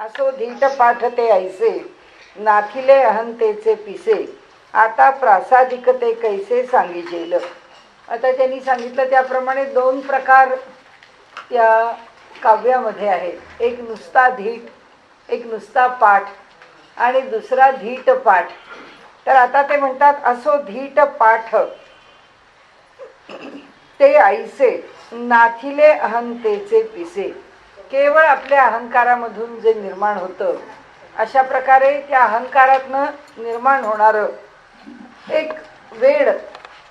असो धीट पाठ ते ऐसे, नाथिले अहंतेचे पिसे, आता प्रासादिक ते कैसे सांगिजेल. आता त्यांनी सांगितलं त्याप्रमाणे दोन प्रकार त्या काव्यामध्ये आहेत. एक नुसता धीट, एक नुसता पाठ आणि दुसरा धीट पाठ. तर आता ते म्हणतात असो धीट पाठ ते ऐसे, नाथिले अहंतेचे पिसे. केवळ आपल्या अहंकारामधून जे निर्माण होतं, अशा प्रकारे त्या अहंकारातनं निर्माण होणारं एक वेड,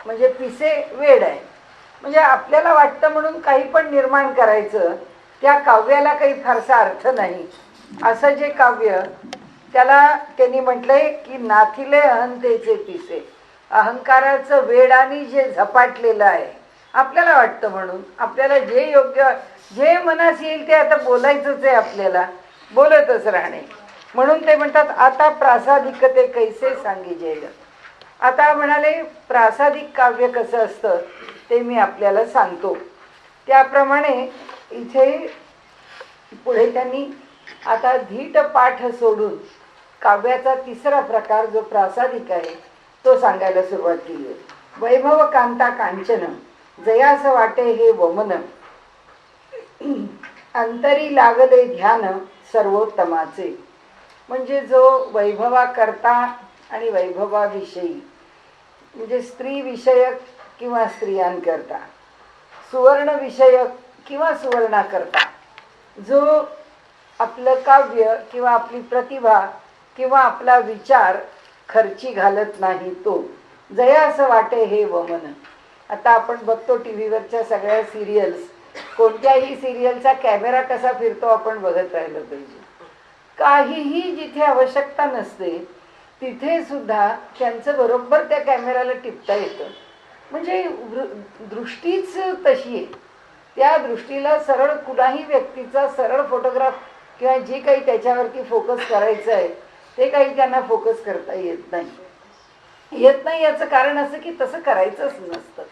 म्हणजे पिसे वेड आहे. म्हणजे आपल्याला वाटतं म्हणून काही पण निर्माण करायचं, त्या काव्याला काही फारसा अर्थ नाही. असं जे काव्य, त्याला त्यांनी म्हटलंय की नाथिले अहंतेचे पिसे. अहंकाराचं वेडाने जे झपाटलेलं आहे, आपल्याला वाटतं म्हणून, आपल्याला जे योग्य, जे मनास येईल ते आता बोलायचंच आहे, आपल्याला बोलतच राहणे. म्हणून ते म्हणतात आता प्रासादिक ते कैसे सांगिजेल. आता म्हणाले प्रासादिक काव्य कसं असतं ते मी आपल्याला सांगतो. त्याप्रमाणे इथे पुढे त्यांनी आता धीट पाठ सोडून काव्याचा तिसरा प्रकार जो प्रासादिक आहे तो सांगायला सुरुवात केली आहे. वैभव कांता कांचन, जयास वाटे हे वमन, अंतरी लागले ध्यान सर्वोत्तमाचे. म्हणजे जो वैभवा करता आणि वैभवाविषयी, म्हणजे स्त्री विषयक किंवा स्त्रियांकरता, सुवर्ण विषयक किंवा सुवर्णाकरता जो आपलं काव्य किंवा आपली प्रतिभा किंवा आपला विचार खर्ची घालत नाही, तो जयास वाटे हे वमन. आता आपण बघतो टी व्हीवरच्या सगळ्या सिरियल्स, कोणत्याही सिरियलचा कॅमेरा कसा फिरतो आपण बघत राहिलं पाहिजे. काहीही जिथे आवश्यकता नसते तिथे सुद्धा त्यांचं बरोबर त्या कॅमेराला टिपता येतं. म्हणजे दृष्टीच तशी आहे. त्या दृष्टीला सरळ कुणाही व्यक्तीचा सरळ फोटोग्राफ किंवा जे काही त्याच्यावरती फोकस करायचं आहे ते काही त्यांना फोकस करता येत नाही. येत नाही याचं कारण असं की तसं करायचंच नसतं,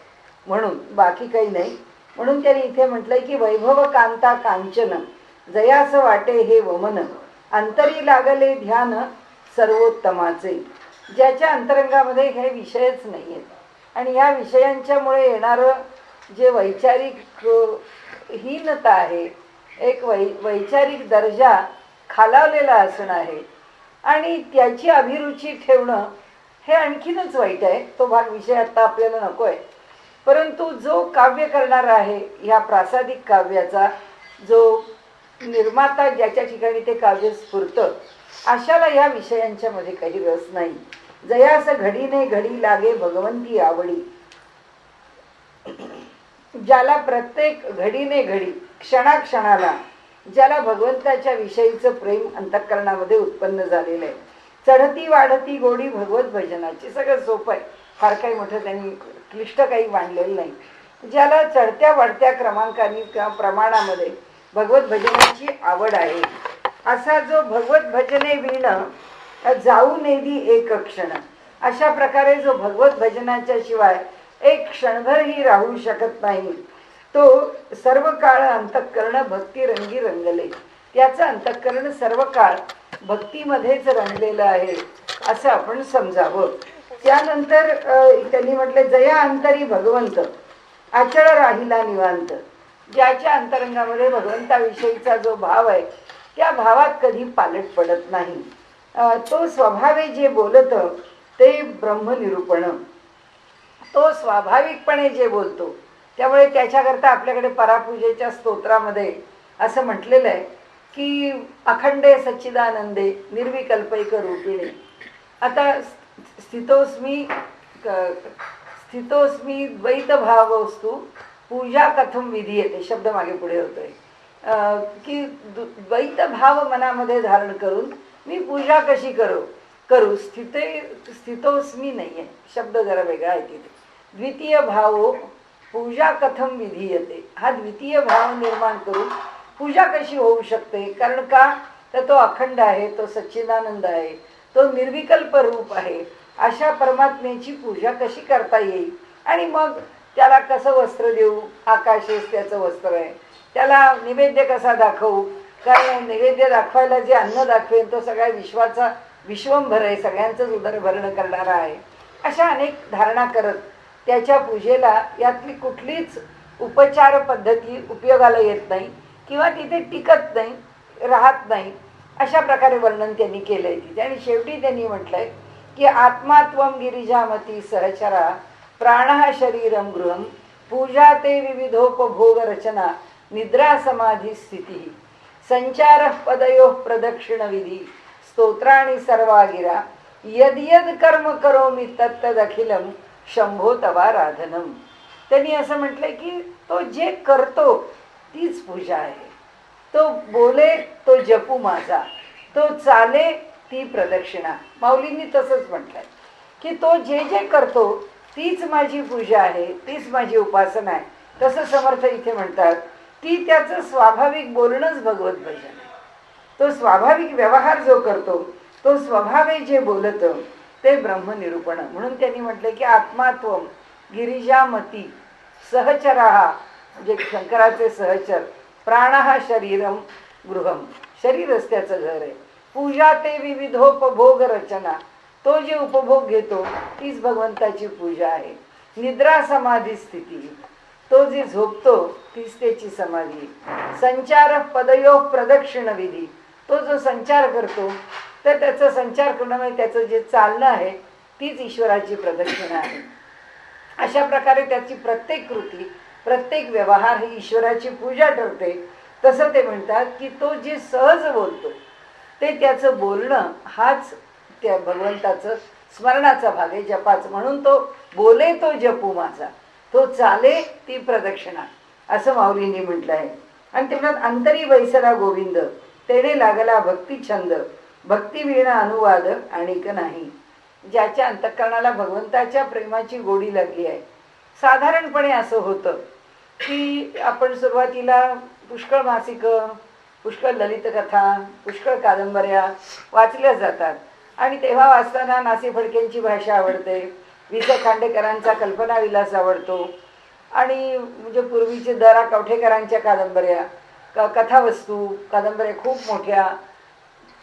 म्हणून बाकी काही नाही. म्हणून त्यांनी इथे म्हटलंय की वैभव कांता कांचन, जयास वाटे हे वमन, अंतरी लागले ध्यान सर्वोत्तमाचे. ज्याच्या अंतरंगामध्ये हे विषयच नाही आहेत आणि या विषयांच्यामुळे येणारं जे वैचारिक हीनता आहे, एक वैचारिक दर्जा खालावलेला असणं आहे आणि त्याची अभिरुची ठेवणं हे आणखीनच वाईट आहे. तो भाग विषय आता आपल्याला नको आहे. परंतु जो काव्य करणारा आहे ह्या प्रासादिक काव्याचा, जो निर्माता ज्याच्या ठिकाणी ते काव्य स्फुरतं, अशाला या विषयांच्या मध्ये काही रस नाही. जयास घडीने घडी लागे भगवंती आवडी. ज्याला प्रत्येक घडीने घडी, क्षणाक्षणाला ज्याला भगवंताच्या विषयीचं प्रेम अंतःकरणामध्ये उत्पन्न झालेलं आहे. चढती वाढती गोडी भगवत भजनाची. सगळं सोपं आहे, फार काही मोठं त्यांनी क्लिष्ट काही मांडलेलं नाही. ज्याला चढत्या वाढत्या क्रमांकाने किंवा प्रमाणामध्ये भगवत भजनाची आवड आहे, असा जो भगवत भजने वीण जाऊ नेदी एक क्षण, अशा प्रकारे जो भगवत भजनाच्या शिवाय एक क्षणभरही राहू शकत नाही, तो सर्व काळ अंतःकरण भक्ती रंगी रंगले. त्याचं अंतःकरण सर्व काळ भक्तीमध्येच रंगलेलं आहे असं आपण समजावं. त्यानंतर त्यांनी म्हटले जया अंतरी भगवंत, अचळ राहिला निवांत. ज्याच्या अंतरंगामध्ये भगवंताविषयीचा जो भाव आहे त्या भावात कधी पालट पडत नाही. तो स्वभावे जे बोलत ते ब्रह्मनिरूपण, तो स्वाभाविकपणे जे बोलतो. त्यामुळे त्याच्याकरता आपल्याकडे परापूजेच्या स्तोत्रामध्ये असं म्हटलेलं आहे की अखंडे सच्चिदानंदे निर्विकल्पैक रूपिणे. आता स्थितोस्मी द्वैत भाव वस्तू पूजा कथम विधीयते, शब्द मागे पुढे होतोय की द्वैत भाव मनामध्ये धारण करून मी पूजा कशी करू. स्थितोस्मी नाही आहे, शब्द जरा वेगळा आहे तिथे. द्वितीय भाव पूजा कथम विधीयते, हा द्वितीय भाव निर्माण करून पूजा कशी होऊ शकते. कारण का, तर तो अखंड आहे, तो सच्चिदानंद आहे, तो निर्विकल्प रूप आहे. अशा परमात्म्याची पूजा कशी करता येईल आणि मग त्याला कसं वस्त्र देऊ, आकाशेच त्याचं वस्त्र आहे, त्याला निवेद्य कसा दाखवू, कारण नैवेद्य दाखवायला जे अन्न दाखवेन तो सगळ्या विश्वाचा विश्वंभर आहे, सगळ्यांचंच उदरभरण करणारा आहे, अशा अनेक धारणा करत त्याच्या पूजेला यातली कुठलीच उपचार पद्धती उपयोगाला येत नाही किंवा तिथे टिकत नाही, राहत नाही, अशा प्रकारे वर्णन त्यांनी केलंय तिथे. आणि शेवटी त्यांनी म्हटलंय की आत्मात्वम गिरिजामती सहचरा प्राण शरीरम गृहम पूजा ते विविधोपभोग रचना निद्रा समाधी स्थिती संचार पदयो प्रदक्षिण विधी स्तोत्राणी सर्वागिरा यद यद कर्म करोमि तत्तदखिलम शंभो तवाराधनम. त्यांनी असं म्हटलंय की तो जे करतो तीच पूजा आहे, तो बोले तो जपू माझा, तो चाले ती प्रदक्षिणा. माऊलींनी तसंच म्हटलंय की तो जे जे करतो तीच माझी पूजा आहे, तीच माझी उपासना आहे. तसं समर्थ इथे म्हणतात की त्याचं स्वाभाविक बोलणंच भगवत भजन आहे. तो स्वाभाविक व्यवहार जो करतो, तो स्वभावे जे बोलतं ते ब्रह्मनिरूपण. म्हणून त्यांनी म्हटलं की आत्मात्वम गिरिजामती सहचराहा, म्हणजे शंकराचे सहचर, प्राणहा शरीरम गृहम, शरीरच त्याचं घर आहे. पूजा ते विविधोपभोग रचना, तो जे उपभोग घेतो तीच भगवंताची पूजा आहे. निद्रा समाधी स्थिती, तो जे झोपतो तीच त्याची समाधी. संचार पदयो प्रदक्षिण विधी, तो जो संचार करतो तर त्याचा संचार करणं म्हणजे त्याचं जे चालणं आहे तीच ईश्वराची प्रदक्षिणा आहे. अशा प्रकारे त्याची प्रत्येक कृती, प्रत्येक व्यवहार ही ईश्वराची पूजा ठरते. तसं ते म्हणतात की तो जे सहज बोलतो ते त्याचं बोलणं हाच त्या भगवंताचं स्मरणाचा भाग आहे, जपाच. म्हणून तो बोले तो जपू माझा, तो चाले ती प्रदक्षिणा, असं माऊलींनी म्हटलं आहे. आणि ते म्हणतात अंतरी बैसला गोविंद तेणे लागला भक्ती छंद भक्ती वीणा अनुवाद आणिक नाही. ज्याच्या अंतःकरणाला भगवंताच्या प्रेमाची गोडी लागली आहे. साधारणपणे असं होतं की आपण सुरुवातीला पुष्कळ मासिकं, पुष्कळ ललित कथा, पुष्कळ कादंबऱ्या वाचल्या जातात. आणि तेव्हा वाचताना नासी फडकेंची भाषा आवडते, वि स खांडेकरांचा कल्पनाविलास आवडतो, आणि म्हणजे पूर्वीचे द रा कवठेकरांच्या कादंबऱ्या, कथावस्तू कादंबऱ्या खूप मोठ्या,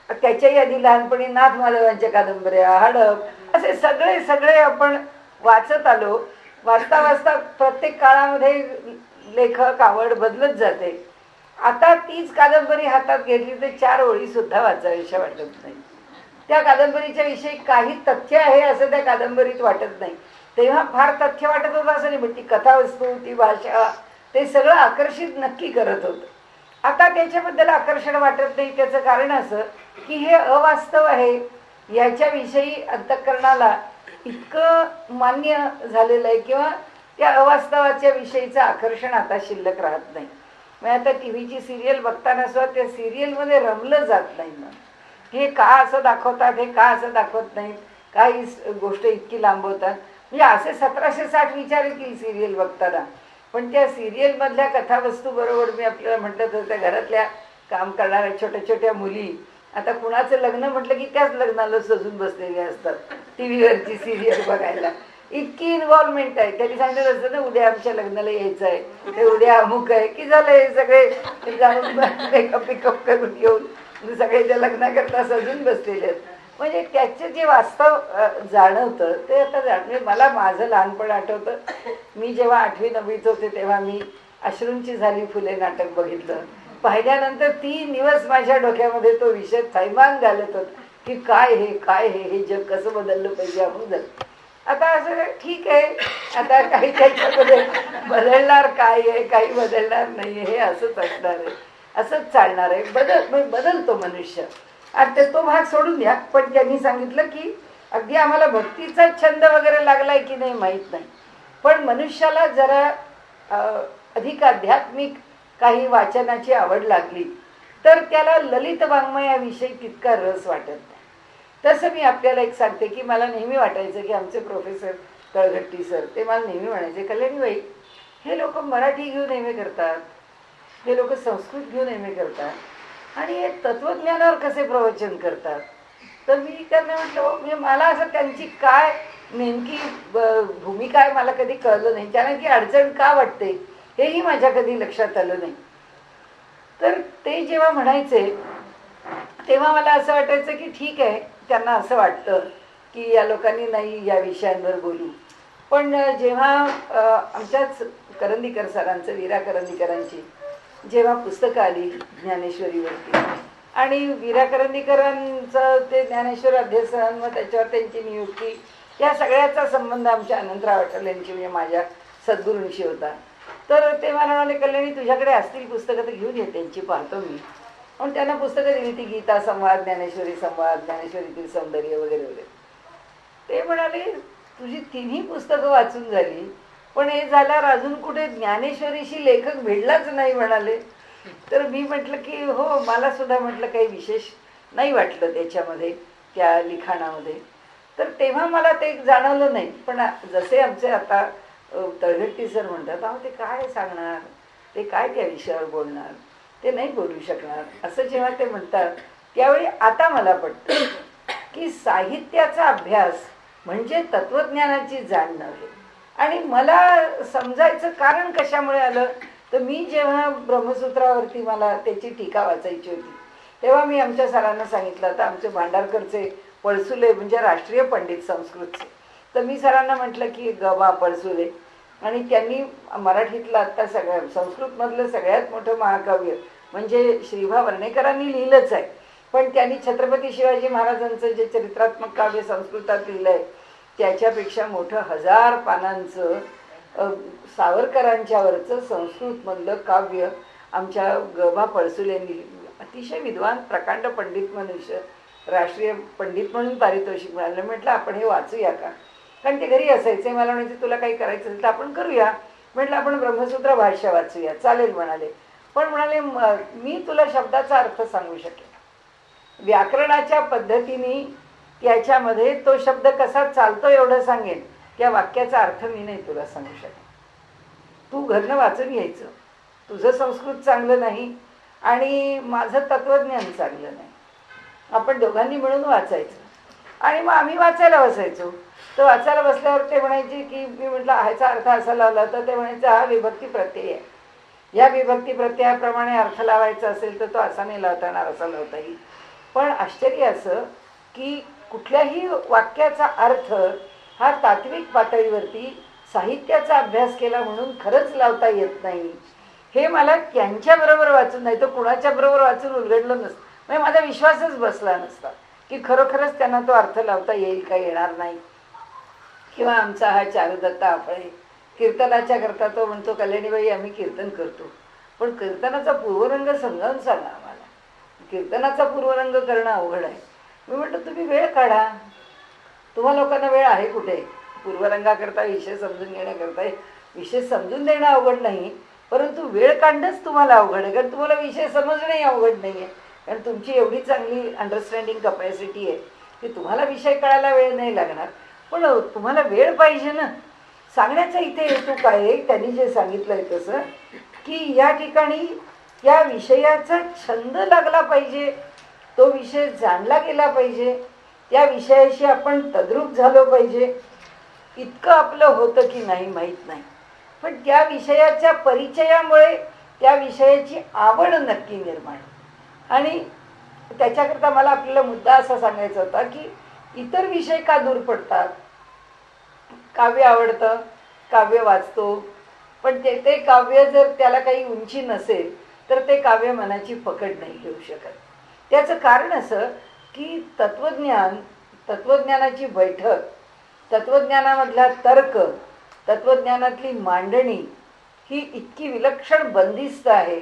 त्याच्याही आधी लहानपणी नाथ माधवांच्या कादंबऱ्या, हडप, असे सगळे सगळे आपण वाचत आलो. वाचता वाचता प्रत्येक काळामध्ये लेखक आवड बदलत जाते. आता तीच कादंबरी हातात घेतली तर 4 ओळी सुद्धा वाचाव्याशा वाटत नाही. त्या कादंबरीच्या विषयी काही तथ्य आहे असं त्या कादंबरीत वाटत नाही. तेव्हा फार तथ्य वाटत होतं असं नाही, पण ती कथावस्तू, ती भाषा, ते सगळं आकर्षित नक्की करत होतं. आता त्याच्याबद्दल आकर्षण वाटत नाही. त्याचं कारण असं की हे अवास्तव आहे, याच्याविषयी अंतःकरणाला इतकं मान्य झालेलं आहे किंवा त्या अवास्तवाच्या विषयीचं आकर्षण आता शिल्लक राहत नाही. म्हणजे आता टी व्हीची सिरियल बघताना सुद्धा त्या सिरियलमध्ये रमलं जात नाही. मग हे का असं दाखवतात, हे का असं दाखवत नाहीत, काही गोष्ट इतकी लांबवतात. म्हणजे असे 1760 विचार येतील सिरियल बघताना. पण त्या सिरियलमधल्या कथावस्तू बरोबर मी आपल्याला म्हटलं तर त्या घरातल्या काम करणाऱ्या छोट्या छोट्या मुली, आता कुणाचं लग्न म्हटलं की त्याच लग्नाला सजून बसलेले असतात टी व्हीवरची सिरियल बघायला. इतकी इन्व्हॉल्वमेंट आहे. त्यांनी सांगितलं असतं ना उद्या आमच्या लग्नाला यायचं आहे, ते उद्या अमुक आहे, की झालं हे सगळे जाऊन मेकअप पिकअप करून येऊन सगळे त्या लग्नाकरता सजून बसलेले आहेत. म्हणजे त्याचे जे वास्तव जाणवतं ते आता जाणवे. मला माझं लहानपण आठवतं. मी जेव्हा 8वी 9वीत होते तेव्हा मी अश्रूंची झाली फुले नाटक बघितलं. पाहिल्यानंतर 3 दिवस माझ्या डोक्यामध्ये तो विषय थैमान घालत होता की काय हे जग कसं बदललं पाहिजे अगोदर. आता असं ठीक आहे, आता काही त्याच्यामध्ये बदलणार काय आहे, काही बदलणार नाही आहे, हे असंच असणार आहे, असंच चालणार आहे. बदलतो मनुष्य. आता तो भाग सोडून द्या. पण त्यांनी सांगितलं की अगदी आम्हाला भक्तीचा छंद वगैरे लागलाय की नाही माहीत नाही, पण मनुष्याला जरा अधिक आध्यात्मिक काही वाचनाची आवड लागली तर त्याला ललित वाङ्मयाविषयी तितका रस वाटत नाही. तसं मी आपल्याला एक सांगते की मला नेहमी वाटायचं की आमचे प्रोफेसर तळघट्टी सर ते मला नेहमी म्हणायचे, कल्याणीबाई हे लोक मराठी घेऊन एम ए करतात, हे लोक संस्कृत घेऊन एम ए करतात आणि हे तत्त्वज्ञानावर कसे प्रवचन करतात. तर मी त्यांना म्हटलं म्हणजे मला असं त्यांची काय नेमकी भूमिका आहे मला कधी कळलं नाही, त्यांना की अडचण का वाटते हेही माझ्या कधी लक्षात आलं नाही. तर ते जेव्हा म्हणायचे तेव्हा मला असं वाटायचं की ठीक आहे, त्यांना असं वाटतं की या लोकांनी नाही या विषयांवर बोलू. पण जेव्हा आमच्याच करंदीकर सरांचं, वीरा करंदीकरांची जेव्हा पुस्तकं आली ज्ञानेश्वरीवरती आणि वीरा करंदीकरांचं ते ज्ञानेश्वर अध्यसन व त्याच्यावर त्यांची नियुक्ती, या सगळ्याचा संबंध आमच्या अनंतराव अटल यांची म्हणजे माझ्या सद्गुरूंशी होता. तर ते मला म्हणाले, कल्याणी तुझ्याकडे असतील पुस्तकं तर घेऊन ये, त्यांची पाहतो मी. पण त्यांना पुस्तकं दिली ती गीता संवाद, ज्ञानेश्वरी संवाद, ज्ञानेश्वरीतील सौंदर्य वगैरे वगैरे. ते म्हणाले तुझी तिन्ही पुस्तकं वाचून झाली, पण हे झाल्यावर अजून कुठे ज्ञानेश्वरीशी लेखक भेटलाच नाही म्हणाले. तर मी म्हटलं की हो, मला सुद्धा म्हटलं काही विशेष नाही वाटलं त्याच्यामध्ये, त्या लिखाणामध्ये. तर तेव्हा मला ते जाणवलं नाही. पण जसे आमचे आता तळघट्टी सर म्हणतात, अहो ते काय सांगणार, ते काय त्या विषयावर बोलणार, ते नाही बोलू शकणार, असं जेव्हा ते म्हणतात त्यावेळी आता मला पटतं की साहित्याचा अभ्यास म्हणजे तत्वज्ञानाची जाण नव्हे. आणि मला समजायचं कारण कशामुळे आलं, तर मी जेव्हा ब्रह्मसूत्रावरती मला त्याची टीका वाचायची होती तेव्हा मी आमच्या सरांना सांगितलं होतं, आमचे भांडारकरचे पळसुले म्हणजे राष्ट्रीय पंडित संस्कृतचे, तर मी सरांना म्हटलं की गबा पळसुले, आणि त्यांनी मराठीतलं आत्ता संस्कृतमधलं सगळ्यात मोठं महाकाव्य म्हणजे श्रीभा वर्णेकरांनी लिहिलंच आहे, पण त्यांनी छत्रपती शिवाजी महाराजांचं जे चरित्रात्मक काव्य संस्कृतात लिहिलं आहे त्याच्यापेक्षा मोठं 1000 पानांचं सावरकरांच्यावरचं संस्कृतमधलं काव्य आमच्या गबा पळसुलेंनी, अतिशय विद्वान प्रकांड पंडित मनुष्य, राष्ट्रीय पंडित म्हणून पारितोषिक मिळालं. म्हटलं आपण हे वाचूया का, कारण ते घरी असायचे. मला म्हणायचे तुला काही करायचं असेल तर आपण करूया. म्हटलं आपण ब्रह्मसूत्र भाष्य वाचूया. चालेल म्हणाले. पण म्हणाले मी तुला शब्दाचा अर्थ सांगू शकेन, व्याकरणाच्या पद्धतीने त्याच्यामध्ये तो शब्द कसा चालतो एवढं सांगेन, त्या वाक्याचा अर्थ मी नाही तुला सांगू शकेन. तू घरनं वाचून यायचं, तुझं संस्कृत चांगलं नाही आणि माझं तत्वज्ञान चांगलं नाही, आपण दोघांनी मिळून वाचायचं. आणि मग आम्ही वाचायला बसायचो. तर वाचायला बसल्यावर ते म्हणायचे की, मी म्हटलं ह्याचा अर्थ असा लावला, तर ते म्हणायचं हा विभक्ती प्रत्यय आहे, या विभक्ती प्रत्ययाप्रमाणे अर्थ लावायचा असेल तर तो असा नाही लावता येणार, असा लावता येईल. पण आश्चर्य असं की कुठल्याही वाक्याचा अर्थ हा तात्विक पातळीवरती साहित्याचा अभ्यास केला म्हणून खरंच लावता येत नाही, हे मला त्यांच्याबरोबर वाचून नाही तर कुणाच्या बरोबर वाचून उलगडलं नसतं. म्हणजे माझा विश्वासच बसला नसता की खरोखरच त्यांना तो अर्थ लावता येईल का, येणार नाही. किंवा आमचा हा चारुदत्ता आपळे कीर्तनाच्या करता तो म्हणतो, कल्याणीबाई आम्ही कीर्तन करतो, पण कीर्तनाचा पूर्वरंग समजावून सांगा आम्हाला, कीर्तनाचा पूर्वरंग करणं अवघड आहे. मी म्हटलं तुम्ही वेळ काढा, तुम्हा लोकांना वेळ आहे कुठे पूर्वरंगाकरता विषय समजून घेण्याकरता. विषय समजून देणं अवघड नाही, परंतु वेळ काढणंच तुम्हाला अवघड आहे, कारण तुम्हाला विषय समजणंही अवघड नाही आहे, कारण तुमची एवढी चांगली अंडरस्टँडिंग कपॅसिटी आहे की तुम्हाला विषय कळायला वेळ नाही लागणार. पण तुम्हाला वेळ पाहिजे ना. सांगण्याचा इथे हेतू काय आहे, त्यांनी जे सांगितलं आहे तसं की या ठिकाणी या विषयाचा छंद लागला पाहिजे, तो विषय जाणला गेला पाहिजे, त्या विषयाशी आपण तद्रूप झालो पाहिजे. इतकं आपलं होतं की नाही माहीत नाही, पण त्या विषयाच्या परिचयामुळे त्या विषयाची आवड नक्की निर्माण. आणि त्याच्याकरता मला आपल्याला मुद्दा असा सांगायचा होता की इतर विषय का दूर पडतात. काव्य आवडतं, काव्य वाचतो, पण ते काव्य जर त्याला काही उंची नसेल तर ते काव्य मनाची पकड नाही घेऊ शकत. त्याचं कारण असं की तत्वज्ञानाची बैठक, तत्वज्ञानामधला तर्क, तत्वज्ञानातली मांडणी ही इतकी विलक्षण बंदिस्त आहे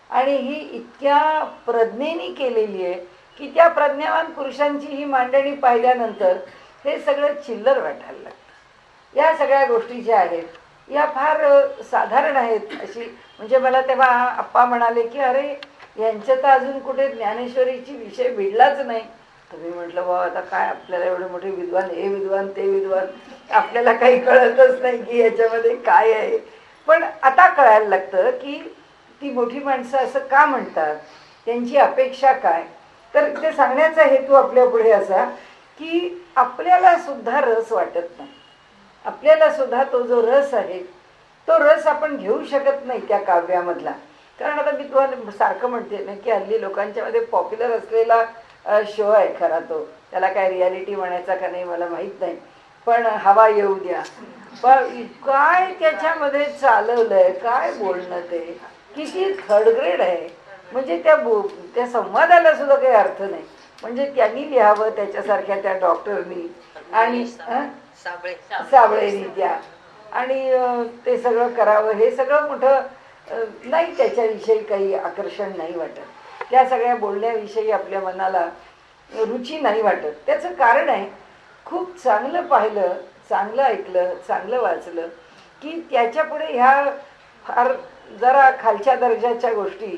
आणि ही इतक्या प्रज्ञेने केलेली आहे की त्या प्रज्ञावान पुरुषांची ही मांडणी पाहिल्यानंतर हे सगळं चिल्लर वाटायला लागतं. या सगळ्या गोष्टी ज्या आहेत या फार साधारण आहेत अशी. म्हणजे मला तेव्हा आप्पा म्हणाले की अरे यांचं तर अजून कुठे ज्ञानेश्वरीची विषय भिडलाच नाही. तर मी म्हटलं बाबा आता काय, आपल्याला एवढे मोठे विद्वान, हे विद्वान ते विद्वान, आपल्याला काही कळतच नाही की याच्यामध्ये काय आहे. पण आता कळायला लागतं की ती मोठी माणसं असं का म्हणतात, त्यांची अपेक्षा काय. तर ते सांगण्याचा हेतू आपल्या पुढे असा की आपल्याला सुद्धा रस वाटत नाही, आपल्याला सुद्धा तो जो रस आहे तो रस आपण घेऊ शकत नाही त्या काव्यामधला, कारण आता मी तुम्हाला सारखं म्हणते ना की हल्ली लोकांच्या मध्ये पॉप्युलर असलेला शो आहे खरा तो. त्याला काय रियालिटी म्हणायचा का नाही मला माहीत नाही, पण हवा येऊ द्या. पण काय त्याच्यामध्ये चालवलंय, काय बोलणं, ते किती थर्ड ग्रेड आहे. म्हणजे त्या संवादाला सुद्धा काही अर्थ नाही. म्हणजे त्यांनी लिहावं त्याच्यासारख्या त्या डॉक्टरनी आणि साबळेनी त्या, आणि ते सगळं करावं, हे सगळं मोठं नाही. त्याच्याविषयी काही आकर्षण नाही वाटत. त्या सगळ्या बोलण्याविषयी आपल्या मनाला रुची नाही वाटत. त्याचं कारण आहे, खूप चांगलं पाहिलं, चांगलं ऐकलं, चांगलं वाचलं की त्याच्यापुढे ह्या फार जरा खालच्या दर्जाच्या गोष्टी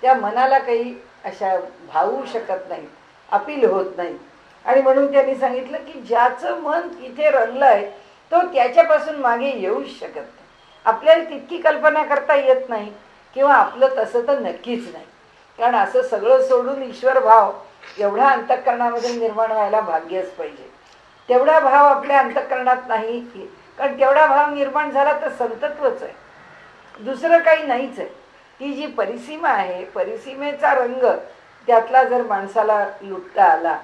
त्या मनाला काही अशा भावू शकत नाही, अपील होत नाही. आणि म्हणून त्यांनी सांगितलं की ज्याचं मन इथे रंगलंय तो त्याच्यापासून मागे येऊच शकत नाही. आपल्याला तितकी कल्पना करता येत नाही किंवा आपलं तसं तर नक्कीच नाही. कारण असं सगळं सोडून ईश्वर भाव एवढा अंतःकरणामध्ये निर्माण व्हायला भाग्यच पाहिजे. तेवढा भाव आपल्या अंतःकरणात नाही, कारण तेवढा भाव निर्माण झाला तर संतत्वच आहे, दुसरं काही नाहीच आहे. ती जी परिसीमा आहे, परिसीमेचा रंग त्यातला जर माणसाला लुटता आला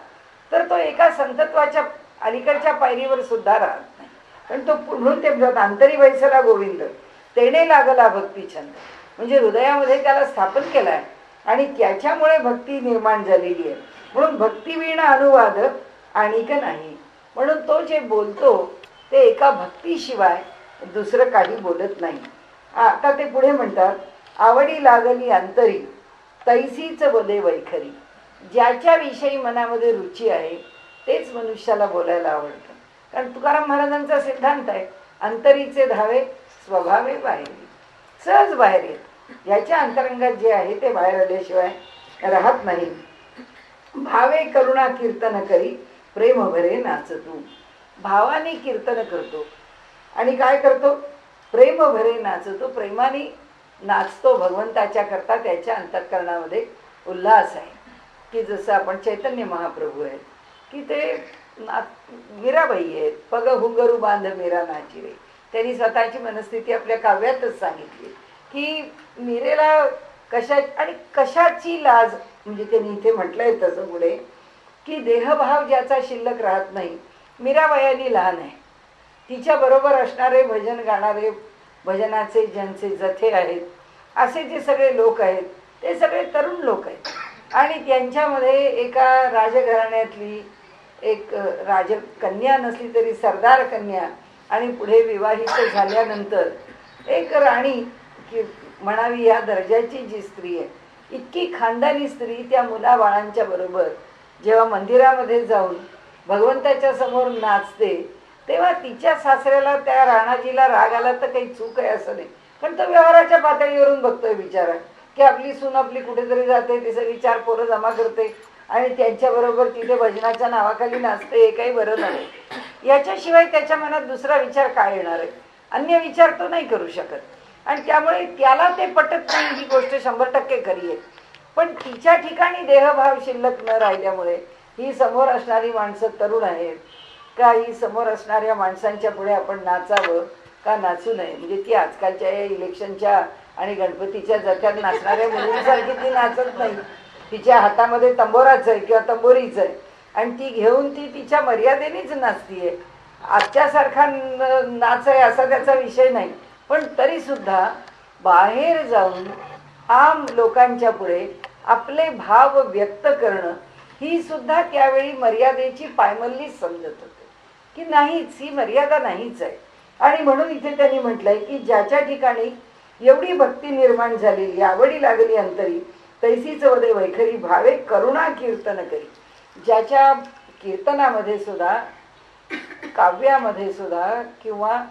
तर तो एका संतत्वाच्या अलीकडच्या पायरीवर सुद्धा राहत नाही. पण तो पुढून ते अंतरी वैसला गोविंद तेने लागला भक्ती छंद, म्हणजे हृदयामध्ये त्याला स्थापन केलाय आणि त्याच्यामुळे भक्ती निर्माण झालेली आहे. म्हणून भक्तिवीणा अनुवाद आणिक नाही. म्हणून तो जे बोलतो ते एका भक्तीशिवाय दुसरं काही बोलत नाही. आता ते पुढे म्हणतात, आवडी लागली अंतरी तैसीच बोले वैखरी. ज्याच्या विषयी मनामध्ये रुची आहे तेच मनुष्याला बोलायला आवडतं. कारण तुकाराम महाराजांचा सिद्धांत आहे, अंतरीचे धावे स्वभावे बाहेर, सहज बाहेर येत. याच्या अंतरंगात जे आहे ते बाहेर आल्याशिवाय राहत नाही. भावे करुणा कीर्तन करी प्रेम भरे नाचतू. भावाने कीर्तन करतो आणि काय करतो, प्रेम भरे नाचतो, प्रेमाने नाचतो भगवंताच्या करता. त्याच्या अंतःकरणामध्ये उल्हास आहे की जसं आपण चैतन्य महाप्रभू आहेत की ते मीराबाई आहेत, पग हुंगरू बांध मीरा नाची रे. त्यांनी स्वतःची मनस्थिती आपल्या काव्यातच सांगितली की मीरेला कशाची लाज, म्हणजे त्यांनी इथे म्हटलंय तसं पुढे की देहभाव ज्याचा शिल्लक राहत नाही. मीराबाई लहान आहे, तिच्या बरोबर असणारे भजन गाणारे, भजनाचे ज्यांचे जथे आहेत असे जे सगळे लोक आहेत ते सगळे तरुण लोक आहेत. आणि त्यांच्यामध्ये एका राजघराण्यातली एक राजकन्या नसली तरी सरदार कन्या, आणि पुढे विवाहित झाल्यानंतर एक राणी की म्हणावी या दर्जाची जी स्त्री आहे, इतकी खानदानी स्त्री त्या मुलाबाळांच्या बरोबर जेव्हा मंदिरामध्ये जाऊन भगवंताच्या समोर नाचते तेव्हा तिच्या सासऱ्याला त्या राणाजीला राग आला तर काही चूक आहे असं नाही. पण तो व्यवहाराच्या पातळीवरून बघतोय बिचारा की आपली सून आपली कुठेतरी जाते, ती सगळी 4 पोरं जमा करते आणि त्यांच्याबरोबर तिथे भजनाच्या नावाखाली नाचते, हे काही बरं नाही. याच्याशिवाय त्याच्या मनात दुसरा विचार काय येणार आहे, अन्य विचार तो नाही करू शकत. आणि त्यामुळे त्याला ते पटत नाही, ही गोष्ट 100% खरी आहे. पण तिच्या ठिकाणी देहभाव शिल्लक न राहिल्यामुळे ही समोर असणारी माणसं तरुण आहेत का, ही समोर असणाऱ्या माणसांच्या पुढे आपण नाचावं का नाचू नये. म्हणजे ती आजकालच्या या इलेक्शनच्या आणि गणपतीच्या जत्यात नाचणाऱ्या मुलींसारखी ती नाचत नाही. तिच्या हातामध्ये तंबोराच आहे किंवा तंबोरीच आहे आणि ती घेऊन ती तिच्या मर्यादेनेच नाचतीये. आजच्यासारखा नाच आहे असा त्याचा विषय नाही. पण तरी सुद्धा बाहेर जाऊन आम लोकांच्या पुढे आपले भाव व्यक्त करणं ही सुद्धा त्यावेळी मर्यादेची पायमल्लीच समजत होते की नाहीच, ही मर्यादा नाहीच आहे. आणि म्हणून इथे त्यांनी म्हटलंय की ज्याच्या ठिकाणी एवढी भक्ती निर्माण झालेली, आवडी लागली अंतरी तैसीच वदे वैखरी भावे करुणा कीर्तन करी. ज्याच्या कीर्तनामध्ये सुद्धा, काव्यामध्ये सुद्धा, किंवा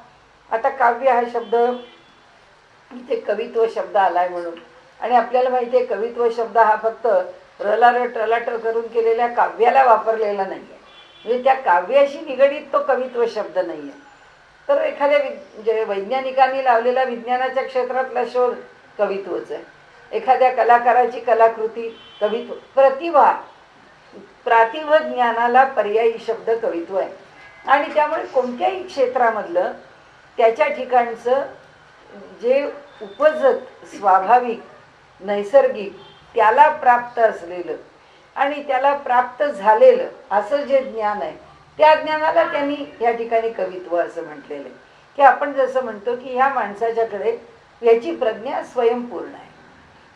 आता काव्य हा शब्द इथे कवित्व शब्द आलाय म्हणून, आणि आपल्याला माहिती आहे कवित्व शब्द हा फक्त रलाट रलाट करून केलेल्या काव्याला वापरलेला नाहीये. म्हणजे त्या काव्याशी निगडीत तो कवित्व शब्द नाहीये. तर एखाद्या म्हणजे वैज्ञानिकांनी लावलेला विज्ञानाच्या क्षेत्रातला शोध कवित्वच आहे. एखाद्या कलाकाराची कलाकृती कवित्व. प्रतिभा, प्रातिभ ज्ञानाला पर्यायी शब्द कवित्व आहे. आणि त्यामुळे कोणत्याही क्षेत्रामधलं त्याच्या ठिकाणचं जे उपजत स्वाभाविक नैसर्गिक त्याला प्राप्त असलेलं आणि त्याला प्राप्त झालेलं असं जे ज्ञान आहे त्या ज्ञानाला त्यांनी या ठिकाणी कवित्व असं म्हटलेलं आहे. की आपण जसं म्हणतो की ह्या माणसाच्याकडे याची प्रज्ञा स्वयंपूर्ण आहे,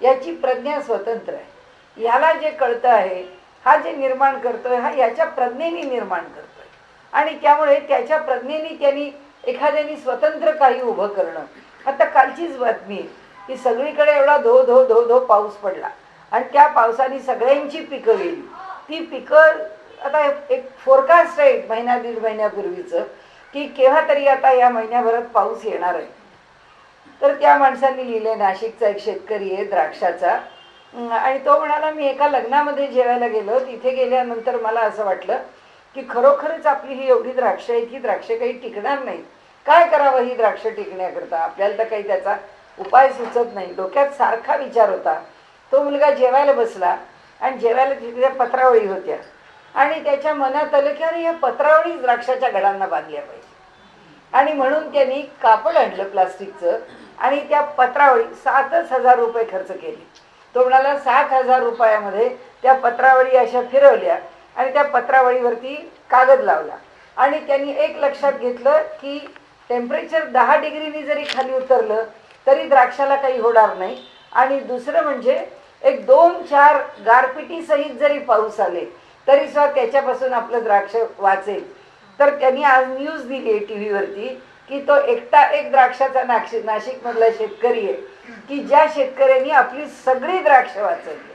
याची प्रज्ञा स्वतंत्र आहे, याला जे कळतं आहे हा जे निर्माण करतोय हा याच्या प्रज्ञेने निर्माण करतोय आणि त्यामुळे त्याच्या प्रज्ञेने त्यांनी एखाद्याने स्वतंत्र काही उभं करणं. आता कालचीच बातमी की सगळीकडे एवढा धो धो धो धो पाऊस पडला आणि त्या पावसाने सगळ्यांची पिकं गेली. ती पिकं आता एक फोरकास्ट आहे महिना दीड महिन्यापूर्वीचं की केव्हा तरी आता या महिन्याभरात पाऊस येणार आहे. तर त्या माणसांनी लिहिले, नाशिकचा एक शेतकरी आहे द्राक्षाचा, आणि तो म्हणाला मी एका लग्नामध्ये जेवायला गेलो, तिथे गेल्यानंतर मला असं वाटलं की खरोखरच आपली ही एवढी द्राक्ष आहेत, ही द्राक्ष काही टिकणार नाहीत, काय करावं ही द्राक्ष टिकण्याकरता, आपल्याला तर काही त्याचा उपाय सुचत नाही. डोक्यात सारखा विचार होता. तो मुलगा जेवायला बसला आणि जेवायला तिथे पत्रावळी होत्या आणि त्याच्या मनात आलं की अरे या पत्रावळी द्राक्षाच्या घडांना बांधल्या पाहिजे आणि म्हणून त्यांनी कापड आणलं प्लास्टिकचं आणि त्या पत्रावळी 7,000 रुपये खर्च केले. तो म्हणाला 7,000 रुपयामध्ये त्या पत्रावळी अशा फिरवल्या आणि त्या पत्रावळीवरती कागद लावला आणि त्यांनी एक लक्षात घेतलं की टेम्परेचर 10 डिग्रीनी जरी खाली उतरलं तरी द्राक्षाला काही होणार नाही आणि दुसरं म्हणजे एक 2-4 गारपिटी सहित जरी पाऊस आले तरी सुद्धा त्याच्यापासून आपलं द्राक्ष वाचेल. तर त्यांनी आज न्यूज दिली आहे टी व्हीवरती की तो एकटा एक द्राक्षाचा नाशिकमधला शेतकरी आहे की ज्या शेतकऱ्यांनी आपली सगळी द्राक्ष वाचवली,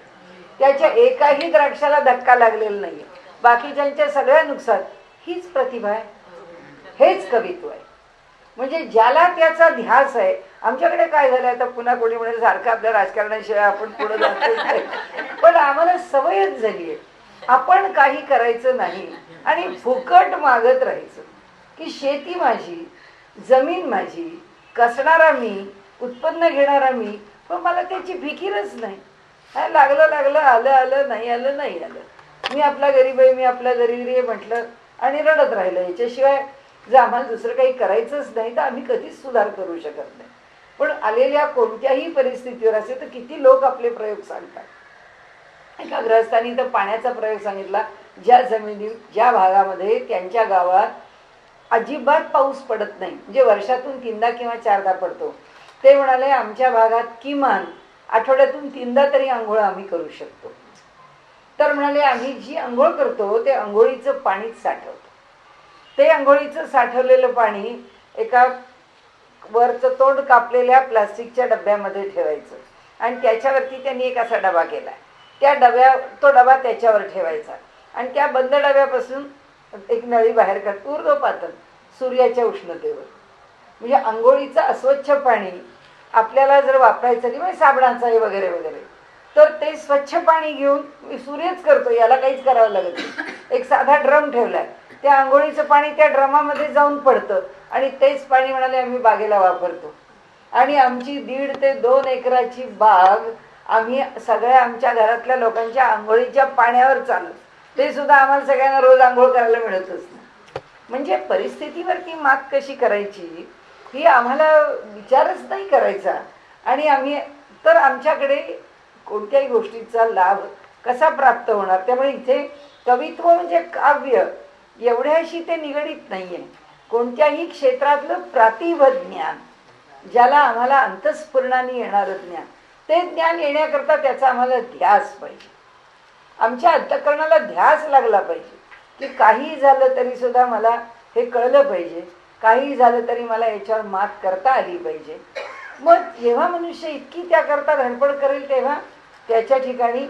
त्याच्या एकाही द्राक्षाला धक्का लागलेला नाहीये, बाकीच्यांच्या सगळ्या नुकसान. हीच प्रतिभा आहे, हेच कवित्व आहे. म्हणजे ज्याला त्याचा ध्यास आहे. आमच्याकडे काय झालं आता पुन्हा कोणी म्हणेल सारखं आपल्या राजकारणाशिवाय आपण पुढे जातच नाही, पण आम्हाला सवयच झाली आहे आपण काही करायचं नाही आणि फुकट मागत राहायचं की शेती माझी, जमीन माझी, कसणारा मी, उत्पन्न घेणारा मी, पण मला त्याची फिकीरच नाही. लागलं आलं नाही आलं, मी आपला गरीब आहे, मी आपला गरीब आहे म्हटलं आणि रडत राहिलं. याच्याशिवाय जर आम्हाला दुसरं काही करायचंच नाही तर आम्ही कधीच सुधार करू शकत नाही. पण आलेल्या कोणत्याही परिस्थितीवर असे तर किती लोक आपले प्रयोग सांगतात. एका ग्रहस्थानी तर पाण्याचा प्रयोग सांगितला, ज्या जमिनीत ज्या भागामध्ये त्यांच्या गावात अजिबात पाऊस पडत नाही, म्हणजे वर्षातून 3दा किंवा 4दा पडतो, ते म्हणाले आमच्या भागात किमान आठवड्यातून 3दा तरी आंघोळ आम्ही करू शकतो. तर म्हणाले आम्ही जी आंघोळ करतो ते आंघोळीचं पाणीच साठवतो. ते आंघोळीचं साठवलेलं पाणी एका वरचं तोंड कापलेल्या प्लास्टिकच्या डब्यामध्ये ठेवायचं आणि त्याच्यावरती त्यांनी एक असा डबा केला. त्या तो डबा त्याच्यावर ठेवायचा आणि त्या बंद डब्यापासून एक नळी बाहेर काढ ऊर्ध्वपातन सूर्याच्या उष्णतेवर. म्हणजे आंघोळीचं अस्वच्छ पाणी आपल्याला जर वापरायचं नाही, म्हणजे साबणाचं आहे वगैरे वगैरे, तर ते स्वच्छ पाणी घेऊन सूर्यच करतो, याला काहीच करावं लागत नाही. एक साधा ड्रम ठेवलाय, त्या आंघोळीचं पाणी त्या ड्रमामध्ये जाऊन पडतं आणि तेच पाणी म्हणाले आम्ही बागेला वापरतो. आणि आमची 1.5 ते 2 एकराची बाग आम्ही सगळ्या आमच्या घरातल्या लोकांच्या आंघोळीच्या पाण्यावर चालू, ते सुद्धा आम्हाला सगळ्यांना रोज आंघोळ करायला मिळतच नाही. म्हणजे परिस्थितीवरती मात कशी करायची ही आम्हाला विचारच नाही करायचा आणि आम्ही तर आमच्याकडे कोणत्याही गोष्टीचा लाभ कसा प्राप्त होणार. त्यामुळे इथे कवित्व म्हणजे काव्य एवढ्याशी ते निगडीत नाहीये. कोणत्याही क्षेत्रातलं प्रातिभ ज्ञान, ज्याला आम्हाला अंतःस्फुरणाने येणारं ज्ञान, ते ज्ञान येण्याकरता त्याचा आम्हाला ध्यास पाहिजे. आमच्या अंतःकरणाला ध्यास लागला पाहिजे की काही झालं तरी सुद्धा मला हे कळलं पाहिजे, काही झालं तरी मला याच्यावर मात करता आली पाहिजे. मग जेव्हा मनुष्य इतकी त्याकरता धडपड करेल तेव्हा त्याच्या ठिकाणी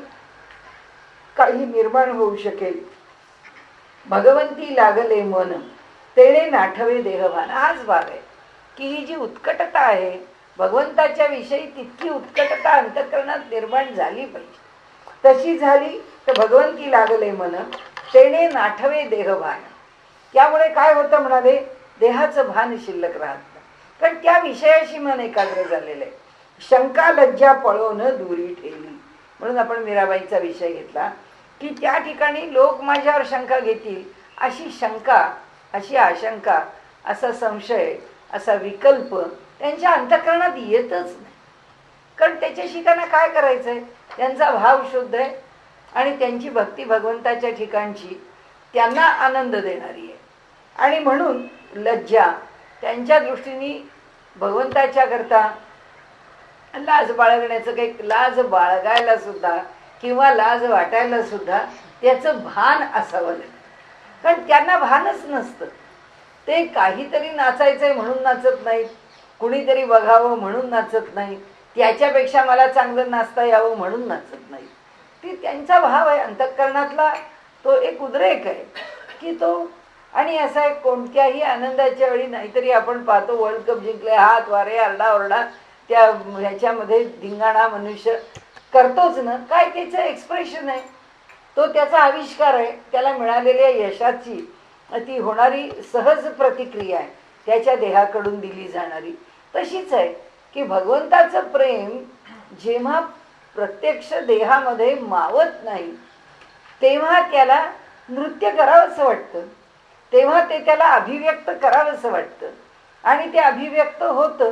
काही निर्माण होऊ शकेल. भगवंती लागले मन तेणे नाठवे देहभान. हाच भाग आहे की ही जी उत्कटता आहे भगवंताच्या विषयी, तितकी उत्कटता अंतःकरणात निर्माण झाली पाहिजे. तशी झाली तर भगवंती लागले मन तेणे नाठवे देहभान. त्यामुळे काय होतं म्हणाले, देहाचं भान शिल्लक राहत नाही, कारण त्या विषयाशी मन एकाग्र झालेलं आहे. शंका लज्जा पळो न दूरी ठेवली, म्हणून आपण मीराबाईचा विषय घेतला की त्या ठिकाणी लोक माझ्यावर शंका घेतील अशी शंका, अशी आशंका, असा संशय, असा विकल्प त्यांच्या अंतःकरणात येतच नाही. कारण त्याच्याशी त्यांना काय करायचंय, त्यांचा भाव शुद्ध आहे आणि त्यांची भक्ती भगवंताच्या ठिकाणची त्यांना आनंद देणारी आहे. आणि म्हणून लज्जा त्यांच्या दृष्टीने भगवंताच्या करता लाज बाळगण्याचं, काही लाज बाळगायला सुद्धा किंवा लाज वाटायला सुद्धा त्याचं भान असावं लागतं. कारण त्यांना भानच नसतं. ते काहीतरी नाचायचंय म्हणून नाचत नाहीत, कुणीतरी बघावं म्हणून नाचत नाहीत, त्याच्यापेक्षा मला चांगलं नाचता यावं म्हणून नाचत नाहीत. ती त्यांचा भाव आहे अंतःकरणातला, तो एक उद्रेक आहे की तो. आणि असा आहे कोणत्याही आनंदाच्या वेळी, नाहीतरी आपण पाहतो वर्ल्ड कप जिंकले, हात वारे आरडाओरडा त्या ह्याच्यामध्ये धिंगाणा मनुष्य करतोच ना. काय त्याचं एक्सप्रेशन आहे, तो त्याचा आविष्कार आहे, त्याला मिळालेल्या यशाची ती होणारी सहज प्रतिक्रिया आहे, त्याच्या देहाकडून दिली जाणारी. तशीच आहे की भगवंताचं प्रेम जेव्हा प्रत्यक्ष देहामध्ये मावत नाही तेव्हा त्याला नृत्य करावंसं वाटतं, तेव्हा ते त्याला अभिव्यक्त करावंसं वाटतं आणि ते अभिव्यक्त होतं.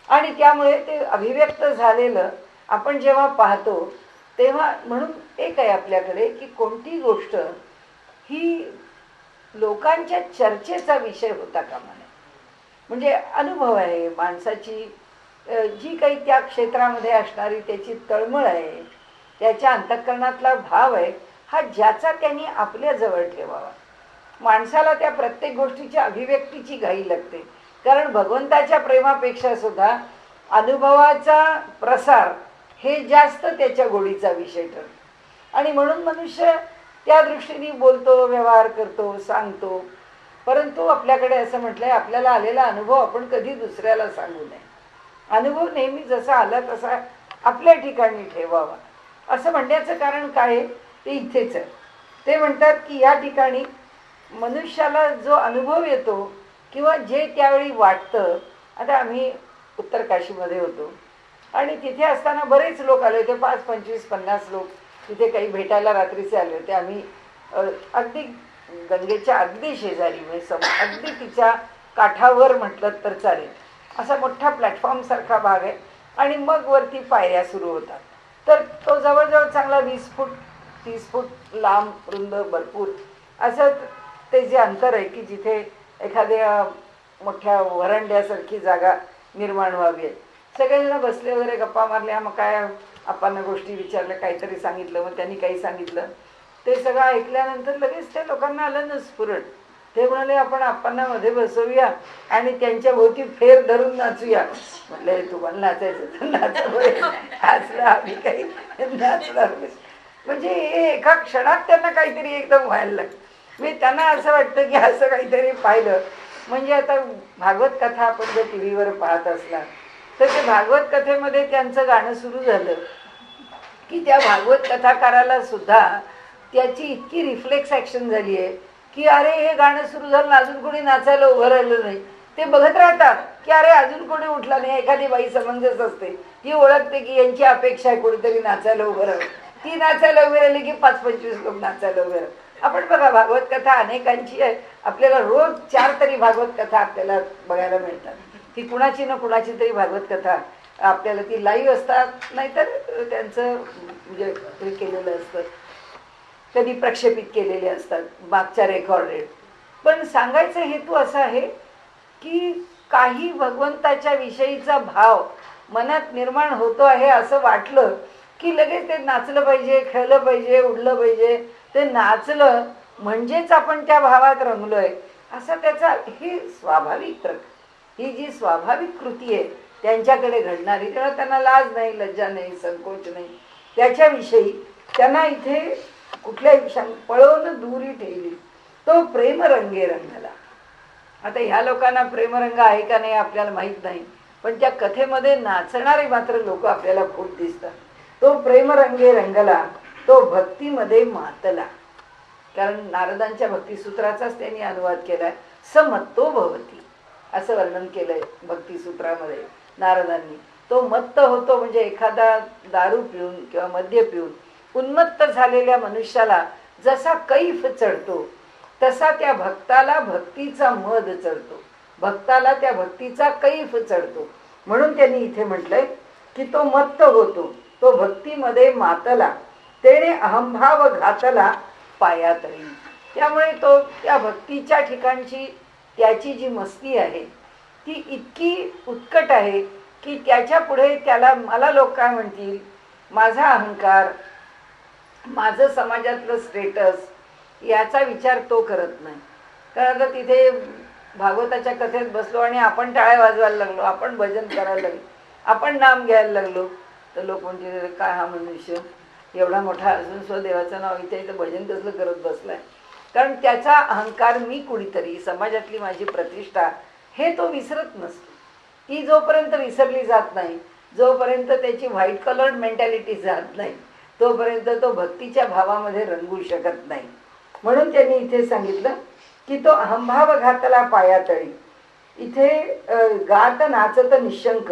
आणि त्यामुळे ते अभिव्यक्त झालेलं आपण जेव्हा पाहतो तेव्हा, म्हणून एक आहे आपल्याकडे की कोणती गोष्ट ही लोकांच्या चर्चेचा विषय होता कामा नये. म्हणजे अनुभव आहे माणसाची, जी काही त्या क्षेत्रामध्ये असणारी त्याची तळमळ आहे, त्याच्या अंतःकरणातला भाव आहे, हा ज्याचा त्यांनी आपल्याजवळ ठेवावा. माणसाला त्या प्रत्येक गोष्टीच्या अभिव्यक्तीची घाई लागते, कारण भगवंताच्या प्रेमापेक्षा सुद्धा अनुभवाचा प्रसार हे जास्त त्याच्या गोडीचा विषय ठरतो. आणि म्हणून मनुष्य त्या दृष्टीने बोलतो, व्यवहार करतो, सांगतो. परंतु आपल्याकडे असं म्हटलंय, आपल्याला आलेला अनुभव आपण कधी दुसऱ्याला सांगू नये. अनुभव नेहमी जसा आला तसा आपल्या ठिकाणी ठेवावा. असं म्हणण्याचं कारण काय आहे ते इथेच आहे. ते म्हणतात की या ठिकाणी मनुष्याला जो अनुभव येतो किंवा जे त्यावेळी वाटतं. आता आम्ही उत्तर काशीमध्ये होतो आणि तिथे असताना बरेच लोक आले होते, 5, 25, 50 लोक तिथे काही भेटायला रात्रीचे आले होते. आम्ही अगदी गंगेच्या अगदी शेजारी, म्हणजे अगदी तिच्या काठावर म्हटलं तर चालेल असा मोठा प्लॅटफॉर्म सारखा भाग आहे आणि मग वरती पायऱ्या सुरू होतात. तर तो जवळजवळ चांगला 20 फूट 30 फूट लांब रुंद भरपूर असं ते जे अंतर आहे की जिथे एखाद्या मोठ्या वरांड्यासारखी जागा निर्माण व्हावी. सगळेजण बसले वगैरे, गप्पा मारल्या, मग काय आपण गोष्टी विचारल्या, काहीतरी सांगितलं, मग त्यांनी काही सांगितलं. ते सगळं ऐकल्यानंतर लगेच त्या लोकांना आलं ना स्फुरण. ते म्हणाले आपण आपणना मध्ये बसवूया आणि त्यांच्या भोवती फेर धरून नाचूया. म्हटले तुम्हाला नाचायचं तर नाचलं, आम्ही काही नाचणार. म्हणजे एका क्षणात त्यांना काहीतरी एकदम व्हायला लागतं. मी त्यांना असं वाटतं की असं काहीतरी पाहिलं म्हणजे, आता भागवत कथा आपण जर टी व्हीवर पाहत असला तर ते भागवत कथेमध्ये त्यांचं गाणं सुरू झालं की त्या भागवत कथाकाराला सुद्धा त्याची इतकी रिफ्लेक्स ॲक्शन झाली आहे की अरे हे गाणं सुरू झालं अजून कोणी नाचायला उभं राहिलं नाही. ते बघत राहतात की अरे अजून कोणी उठला नाही. एखादी बाई समंजस असते, ती ओळखते की यांची अपेक्षा आहे कोणीतरी नाचायला उभं राहावं. ती नाचायला उभे राहिली की 5-25 लोक नाचायला उभे राहतात. आपण बघा भागवत कथा अनेकांची आहे, आपल्याला रोज 4 तरी भागवत कथा आपल्याला बघायला मिळतात. ती कुणाची ना कुणाची तरी भागवत कथा आपल्याला ती लाईव्ह असतात, नाहीतर त्यांचं म्हणजे हे केलेलं असतं, कधी प्रक्षेपित केलेले असतात, मागच्या रेकॉर्डेड. पण सांगायचा हेतू असा आहे की काही भगवंताच्या विषयीचा भाव मनात निर्माण होतो आहे असं वाटलं की लगेच ते नाचलं पाहिजे, खेळलं पाहिजे, उडलं पाहिजे. ते नाचलं म्हणजेच आपण त्या भावात रंगलोय असं त्याचा ही स्वाभाविक ही जी स्वाभाविक कृती आहे त्यांच्याकडे घडणारी. तेव्हा त्यांना लाज नाही, लज्जा नाही, संकोच नाही त्याच्याविषयी. त्यांना इथे कुठल्याही पळवून दूरी ठेवली. तो प्रेमरंगे रंगला. आता ह्या लोकांना प्रेमरंग आहे का नाही आपल्याला माहीत नाही, पण त्या कथेमध्ये नाचणारे मात्र लोक आपल्याला खूप दिसतात. तो प्रेमरंगे रंगला, तो भक्तीमध्ये मातला. कारण नारदांच्या भक्तिसूत्राचाच त्यांनी अनुवाद केलाय. समत्तो भवती असं वर्णन केलंय भक्तिसूत्रामध्ये नारदांनी. तो मत्त होतो म्हणजे एखादा दारू पिऊन किंवा मद्य पिऊन उन्मत्त झालेल्या मनुष्याला जसा कैफ चढतो तसा त्या भक्ताला भक्तीचा मद चढतो, भक्ताला त्या भक्तीचा कैफ चढतो. म्हणून त्यांनी इथे म्हटलंय की तो मत्त होतो, तो भक्तीमध्ये मातला, तेने अहंभाव घातला पायातळी. त्यामुळे तो त्या भक्तीच्या ठिकाणची त्याची जी मस्ती आहे ती इतकी उत्कट आहे की त्याच्या पुढे त्याला मला लोक काय म्हणतील, माझा अहंकार, माझं समाजातलं स्टेटस याचा विचार तो करत नाही. कारण आता तिथे भागवताच्या कथेत बसलो आणि आपण टाळ्या वाजवायला लागलो, आपण भजन करायला लागलो, आपण नाम घ्यायला लागलो, तर लोक म्हणतील काय हा मनुष्य एवढा मोठा असून सुद्धा देवाचं नाव इथे इथं भजन कसलं करत बसलाय. कारण त्याचा अहंकार, मी कुणीतरी, समाजातली माझी प्रतिष्ठा, हे तो विसरत नसतो. ती जोपर्यंत विसरली जात नाही, जोपर्यंत त्याची व्हाईट कलर्ड मेंटॅलिटी जात नाही, तोपर्यंत तो भक्तीच्या भावामध्ये रंगू शकत नाही. म्हणून त्यांनी इथे सांगितलं की तो अहंभाव घातला पायातळी. इथे गात नाचत निशंक,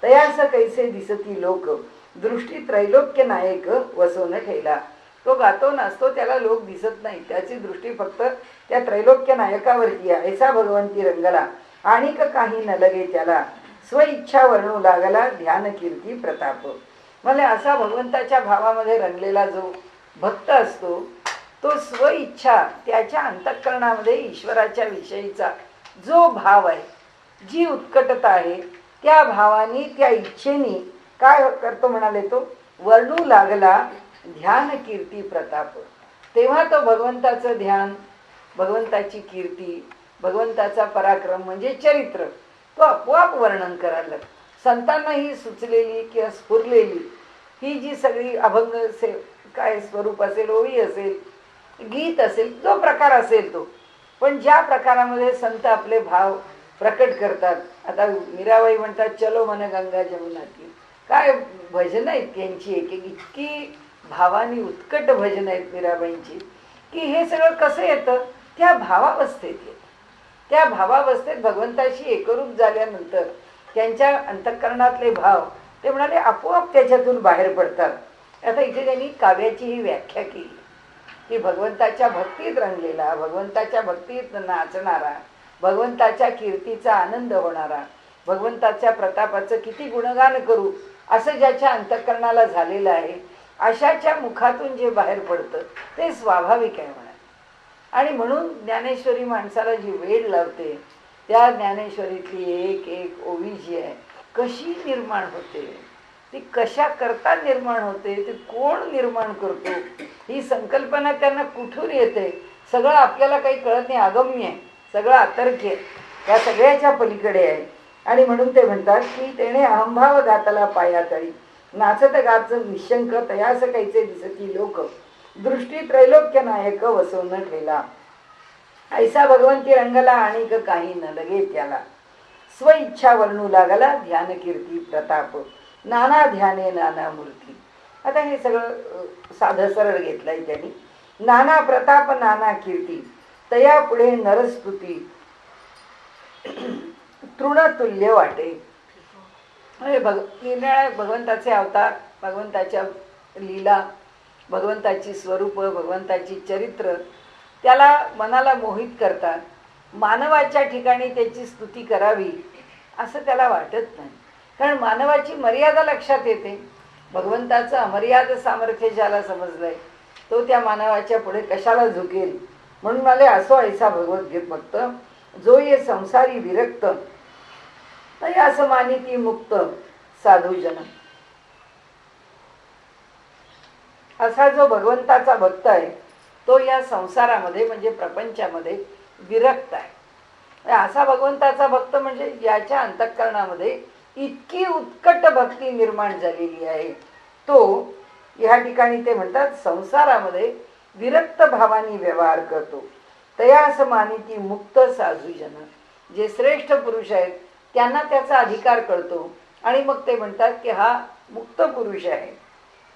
तयास कैसे दिसती लोक, दृष्टी त्रैलोक्य नायक वसवून ठेला. तो गातो नाचतो, त्याला लोक दिसत नाही, त्याची दृष्टी फक्त त्या त्रैलोक्य नायकावरती आहे. ऐसा भगवंती रंगला आणिक काही न लगे त्याला, स्वइच्छा वर्णू लागला ध्यान कीर्ती प्रताप. मला असा भगवंताच्या भावामध्ये रंगलेला जो भक्त असतो, तो स्वइच्छा, त्याच्या अंतःकरणामध्ये ईश्वराच्या विषयीचा जो भाव आहे, जी उत्कटता आहे, त्या भावाने, त्या इच्छेने काय करतो म्हणाले, तो वर्णू लागला ध्यान कीर्ती प्रताप. तेव्हा तो भगवंताचं ध्यान, भगवंताची कीर्ती, भगवंताचा पराक्रम म्हणजे चरित्र, तो आपोआप वर्णन करायला लागतो. संतांना ही सुचलेली किंवा स्फुरलेली ही जी सगळी अभंग काय स्वरूप असेल, ओवी असेल, गीत असेल, जो प्रकार असेल तो, पण ज्या प्रकारामध्ये संत आपले भाव प्रकट करतात. आता मीराबाई म्हणतात चलो मन गंगा जमुनाती, काय भजन आहेत त्यांची, एक इतकी भावानी उत्कट भजन आहेत मीराबाईंची, की हे सगळं कसं येतं, त्या भावावस्थेत येतं. त्या भावावस्थेत भगवंताशी एकरूप झाल्यानंतर त्यांच्या अंतःकरणातले भाव, ते म्हणाले आपोआप त्याच्यातून बाहेर पडतात. आता इथे त्यांनी काव्याची ही व्याख्या केली की भगवंताच्या भक्तीत रंगलेला, भगवंताच्या भक्तीत नाचणारा, भगवंताच्या कीर्तीचा आनंद होणारा, भगवंताच्या प्रतापाचं किती गुणगान करू असं ज्याच्या अंतःकरणाला झालेलं आहे, अशाच्या मुखातून जे बाहेर पडतं ते स्वाभाविक आहे म्हणा. आणि म्हणून ज्ञानेश्वरी माणसाला जी वेळ लावते, त्या ज्ञानेश्वरीतली एक एक ओवी जी आहे कशी निर्माण होते, ती कशा करता निर्माण होते, ती कोण निर्माण करतो, ही संकल्पना त्यांना कुठून येते, सगळं आपल्याला काही कळत नाही, अगम्य आहे, सगळं अतर्क्य, त्या सगळ्याच्या पलीकडे आहे. आणि म्हणून ते म्हणतात की तेने अहंभाव घातला पायातळी, नाचत गाच निशंक, तयास कैचे दिसती लोक, दृष्टी त्रैलोक्य नायक वसवून ठेला. ऐसा भगवंती रंगला आणिक काही न लगे त्याला, स्वइच्छा वर्णू लागला ध्यान कीर्ती प्रताप, नाना ध्याने नाना मूर्ती. आता हे सगळं साधं सरळ घेतलंय त्यांनी. नाना प्रताप नाना कीर्ती, तया पुढे नरस्तुती तृणतुल्य वाटे. निरनिराळे भगवंताचे अवतार, भगवंताच्या लीला, भगवंताची स्वरूप, भगवंताची चरित्र त्याला मनाला मोहित करतात. मानवाच्या ठिकाणी त्याची स्तुती करावी असं त्याला वाटत नाही, कारण मानवाची मर्यादा लक्षात येते. भगवंताचं अमर्याद सामर्थ्य ज्याला समजलंय तो त्या मानवाच्या पुढे कशाला झुकेल. म्हणून मला असो ऐसा भगवद्गीत भक्त, जो ये संसारी विरक्त, तयास मानिती मुक्त साधूजन. असा जो भगवंताचा भक्त आहे तो या संसारामध्ये म्हणजे प्रपंचामध्ये विरक्त आहे. असा भगवंताचा भक्त म्हणजे ज्याच्या अंतःकरणामध्ये इतकी उत्कट भक्ती निर्माण झालेली आहे, तो या ठिकाणी ते म्हणतात संसारामध्ये विरक्त भावाने व्यवहार करतो. तयास मानिती मुक्त साधूजन. जे श्रेष्ठ पुरुष आहेत त्यांना त्याचा अधिकार कळतो आणि मग ते म्हणतात की हा मुक्त पुरुष आहे.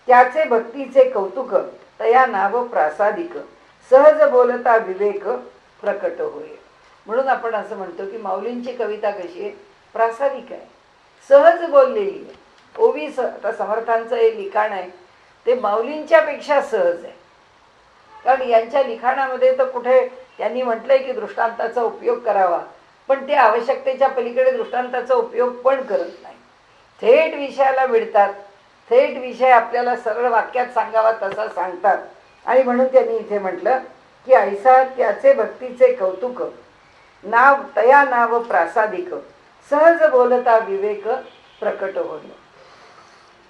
त्याचे भक्तीचे कौतुक तया नाव प्रासादिक, सहज बोलता विवेक प्रकट होय. म्हणून आपण असं म्हणतो की माऊलींची कविता कशी आहे, प्रासादिक आहे, सहज बोललेली आहे. ओवी आता समर्थांचं हे लिखाण आहे ते माऊलींच्या पेक्षा सहज आहे. कारण यांच्या लिखाणामध्ये तर कुठे त्यांनी म्हटलंय की दृष्टांताचा उपयोग करावा, पण ते आवश्यकतेच्या पलीकडे दृष्टांताचा उपयोग पण करत नाही. थेट विषयाला भिडतात, थेट विषय आपल्याला सरळ वाक्यात सांगावा तसा सांगतात. आणि म्हणून त्यांनी इथे म्हटलं की ऐसा त्याचे भक्तीचे कौतुक, नाव तया नाव प्रासादिक, सहज बोलता विवेक प्रकट होईल.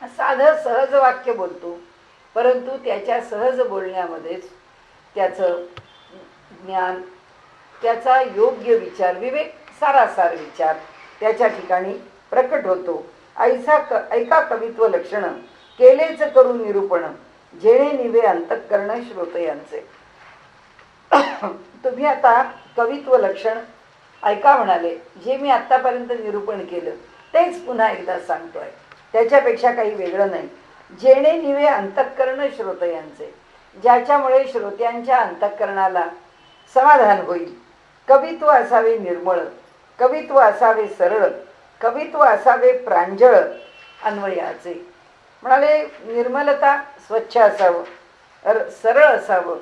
साधं सहज वाक्य बोलतो, परंतु त्याच्या सहज बोलण्यामध्येच त्याचं ज्ञान, त्याचा योग्य विचार, विवेक, सारासार विचार त्याच्या ठिकाणी प्रकट होतो. ऐका कवित्व लक्षण, केलेच करू निरूपण, जेणे निवे अंतःकरण श्रोतयांचे. तुम्ही आता कवित्व लक्षण ऐका म्हणाले, जे मी आतापर्यंत निरूपण केलं तेच पुन्हा एकदा सांगतोय, त्याच्यापेक्षा काही वेगळं नाही. जेणे निवे अंतःकरण श्रोतयांचे, ज्याच्यामुळे श्रोत्यांच्या अंतःकरणाला समाधान होईल. कवित्व असावे निर्मळ, कवित्व असावे सरळ, कवित्व असावे प्रांजळ अन्वयाचे. म्हणाले निर्मलता, स्वच्छ असावं, सरळ असावं,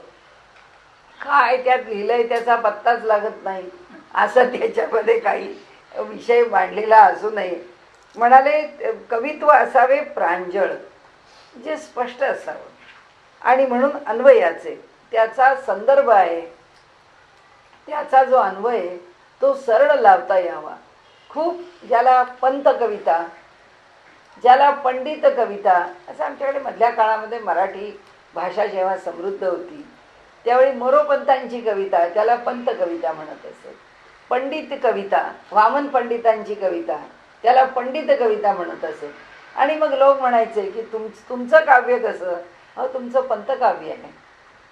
काय त्यात लिहिलंय त्याचा पत्ताच लागत नाही असं त्याच्यामध्ये काही विषय मांडलेला असू नये. म्हणाले कवित्व असावे प्रांजळ, जे स्पष्ट असावं, आणि म्हणून अन्वयाचे, त्याचा संदर्भ आहे, त्याचा जो अन्वय तो सरळ लावता यावा. खूप ज्याला पंत कविता, ज्याला पंडित कविता असं, आमच्याकडे मधल्या काळामध्ये मराठी भाषा जेव्हा समृद्ध होती त्यावेळी मोरोपंतांची कविता त्याला पंत कविता म्हणत असत. पंडित कविता, वामन पंडितांची कविता त्याला पंडित कविता म्हणत असत. आणि मग लोक म्हणायचे की तुमचं काव्य कसं, अहो तुमचं पंत काव्य आहे,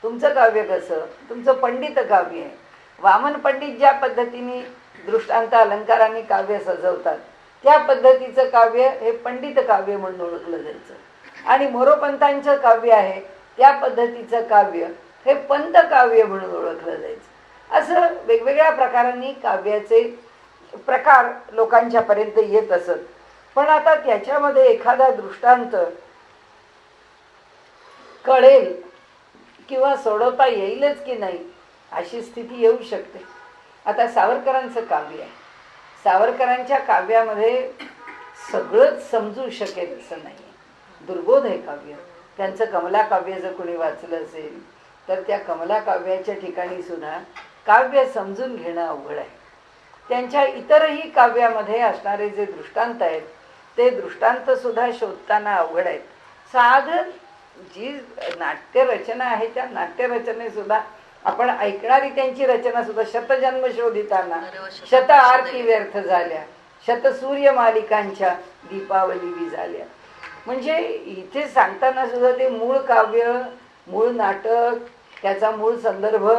तुमचं काव्य कसं, तुमचं पंडित काव्य आहे. वामन पंडित ज्या पद्धतीने दृष्टांत अलंकारांनी काव्य सजवतात त्या पद्धतीचं काव्य हे पंडित काव्य म्हणून ओळखलं जायचं, आणि मोरोपंतांचं काव्य आहे त्या पद्धतीचं काव्य हे पंत काव्य म्हणून ओळखलं जायचं. असं वेगवेगळ्या प्रकारांनी काव्याचे प्रकार लोकांच्या पर्यंत येत असत. पण आता त्याच्यामध्ये एखादा दृष्टांत कळेल किंवा सोडवता येईलच की नाही अशी स्थिती येऊ शकते. आता सावरकरांचं काव्य आहे, सावरकरांच्या काव्यामध्ये सगळंच समजू शकेल असं नाही, दुर्बोध आहे काव्य. त्यांचं कमला काव्य जर कोणी वाचलं असेल तर त्या कमला काव्याच्या ठिकाणी सुद्धा काव्य समजून घेणं अवघड आहे. त्यांच्या इतरही काव्यामध्ये असणारे जे दृष्टांत आहेत ते दृष्टांत सुद्धा शोधताना अवघड आहेत. साधं जी नाट्यरचना आहे त्या नाट्यरचनेसुद्धा आपण ऐकणारी त्यांची रचना सुद्धा शतजन्म शोधिताना शत आरती व्यर्थ झाल्या, शत सूर्य मालिकांच्या दीपावली विझाल्या. म्हणजे इथे सांगताना सुद्धा ते मूळ काव्य, मूळ नाटक, त्याचा मूळ संदर्भ,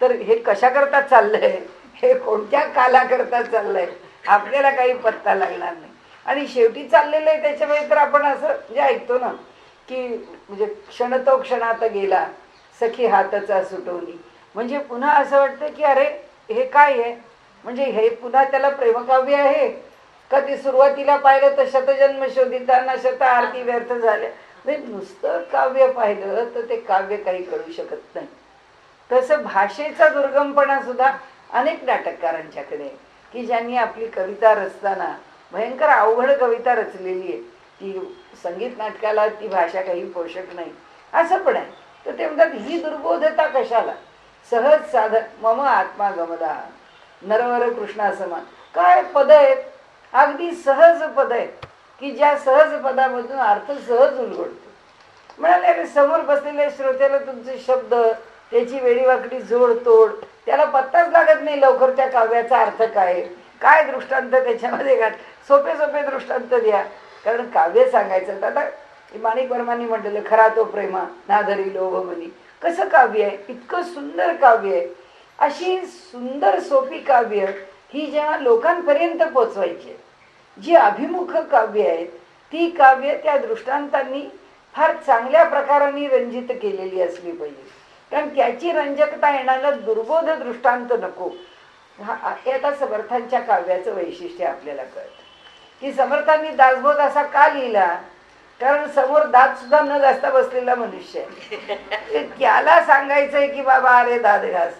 तर हे कशा करता चाललंय, हे कोणत्या काला करता चाललंय आपल्याला काही पत्ता लागणार नाही. आणि शेवटी चाललेलं आहे त्याच्यामुळे तर आपण असं जे ऐकतो ना की म्हणजे क्षण तो क्षणात गेला सखी हातचा सुटवली, म्हणजे पुन्हा असं वाटतं की अरे हे काय आहे, म्हणजे हे पुन्हा त्याला प्रेमकाव्य आहे का? ते सुरुवातीला पाहिलं तर शतजन्म शोधिताना शत आरती व्यर्थ झाल्या. म्हणजे नुसतं काव्य पाहिलं तर ते काव्य काही कळू शकत नाही. तसं भाषेचा दुर्गमपणा सुद्धा अनेक नाटककारांच्याकडे आहे की ज्यांनी आपली कविता रचताना भयंकर अवघड कविता रचलेली आहे. ती संगीत नाटकाला ती भाषा काही पोषक नाही असं पण आहे. तर ते म्हणतात ही दुर्बोधता कशाला, सहज साधन मम आत्मा गमदा नरवर कृष्णा समान, काय पद आहेत, अगदी सहज पद आहेत की ज्या सहज पदामधून अर्थ सहज उलगडतो. म्हणाले अरे समोर बसलेल्या श्रोत्याला तुमचे शब्द, त्याची वेळीवाकडी जोडतोड त्याला पत्ताच लागत नाही लवकर त्या काव्याचा अर्थ काय, काय दृष्टांत त्याच्यामध्ये घाल, सोपे सोपे दृष्टांत द्या. कारण काव्य सांगायचं तर आता माणिक वर्मांनी म्हटलेलं खरा तो प्रेमा नाधरी लोभ मनी, कसं काव्य आहे, इतकं सुंदर काव्य आहे. अशी सुंदर सोपी काव्य ही जेव्हा लोकांपर्यंत पोचवायची, जी अभिमुख काव्य आहेत ती काव्य त्या दृष्टांतांनी फार चांगल्या प्रकाराने रंजित केलेली असली पाहिजे. कारण त्याची रंजकता येणारा दुर्बोध दृष्टांत नको. हे आता समर्थांच्या काव्याचं वैशिष्ट्य आपल्याला कळतं की समर्थांनी दासबोध असा का लिहिला, कारण समोर दात सुद्धा न घासता बसलेला मनुष्य आहे. त्याला सांगायचंय की बाबा अरे दात घास,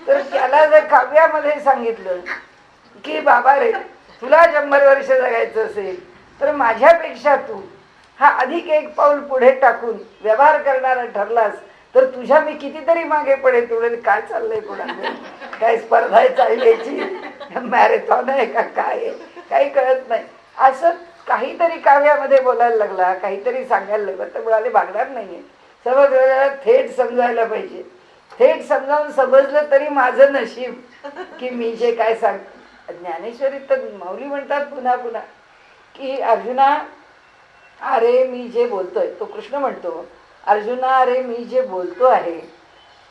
तर त्याला जर काव्यामध्ये सांगितलं की बाबा रे तुला 100 वर्ष जगायचं असेल तर माझ्यापेक्षा तू हा अधिक एक पाऊल पुढे टाकून व्यवहार करणारा ठरलास तर तुझ्या मी कितीतरी मागे पडेल. तुला काय चाललंय कोणाला, काय स्पर्धा आहे चालल्याची, मॅरेथॉन आहे का काय आहे, काही कळत नाही. असं काहीतरी काव्यामध्ये बोलायला लागला, काहीतरी सांगायला लागला तर म्हणाले भागणार नाहीये. सर्व थेट समजायला पाहिजे. थेट समजावून समजलं तरी माझं नशीब की मी जे काय सांग. ज्ञानेश्वरी तर माऊली म्हणतात पुन्हा पुन्हा की अर्जुना अरे मी जे बोलतोय, तो कृष्ण म्हणतो अर्जुना अरे मी जे बोलतो आहे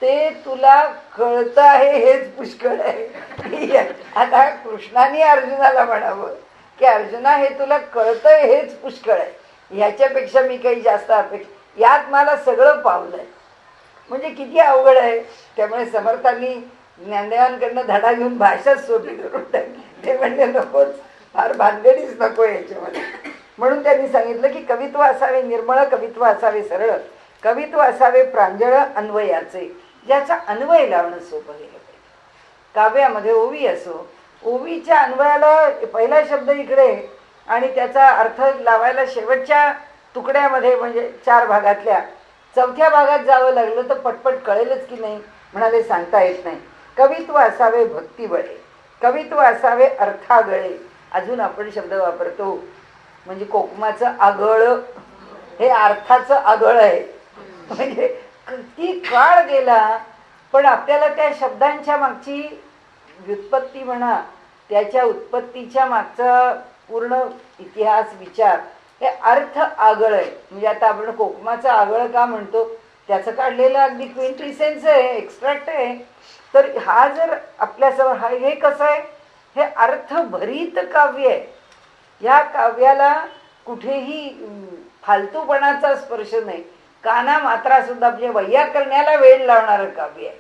ते तुला कळतं आहे हेच पुष्कळ आहे. आता कृष्णाने अर्जुनाला म्हणावं की अर्जुना हे तुला कळतंय हेच पुष्कळ आहे, ह्याच्यापेक्षा मी काही जास्त अपेक्षा, यात मला सगळं पावलंय. म्हणजे किती अवघड आहे. त्यामुळे समर्थांनी ज्ञानदेवांकडनं धडा घेऊन भाषाच सोपी करून टाकली. ते म्हणजे नकोच, फार भानगडीच नको याच्यामध्ये. म्हणून त्यांनी सांगितलं की कवित्व असावे निर्मळ, कवित्व असावे सरळ, कवित्व असावे प्रांजळ अन्वयाचे, ज्याचा अन्वय लावणं सोपं गेलं पाहिजे. काव्यामध्ये ओवी असो, ओवीच्या अन्वयाला पहिला शब्द इकडे आणि त्याचा अर्थ लावायला शेवटच्या तुकड्यामध्ये म्हणजे 4 भागातल्या 4थ्या भागात जावं लागलं तर पटपट कळेलच की नाही. म्हणाले सांगता येत नाही. कवित्व असावे भक्तिबळे, कवित्व असावे अर्थागळे. अजून आपण शब्द वापरतो म्हणजे कोकमाचं आगळ, हे अर्थाचं आगळ आहे. म्हणजे किती काळ गेला पण आपल्याला त्या शब्दांच्या मागची व्युत्पत्ती म्हणा, त्याच्या उत्पत्तीच्या मागचा पूर्ण इतिहास विचार, हे अर्थ आगळ आहे. म्हणजे आता आपण कोकमाचं आगळ का म्हणतो, त्याचं काढलेलं अगदी क्विंटिसेन्स आहे, एक्स्ट्रॅक्ट आहे. तर हा जर आपल्यासमोर हा हे कसं आहे, हे अर्थभरीत काव्य आहे. या काव्याला कुठेही फालतूपणाचा स्पर्श नाही. काना मात्रा सुद्धा म्हणजे वैयाकरण्याला वेळ लावणारं काव्य आहे.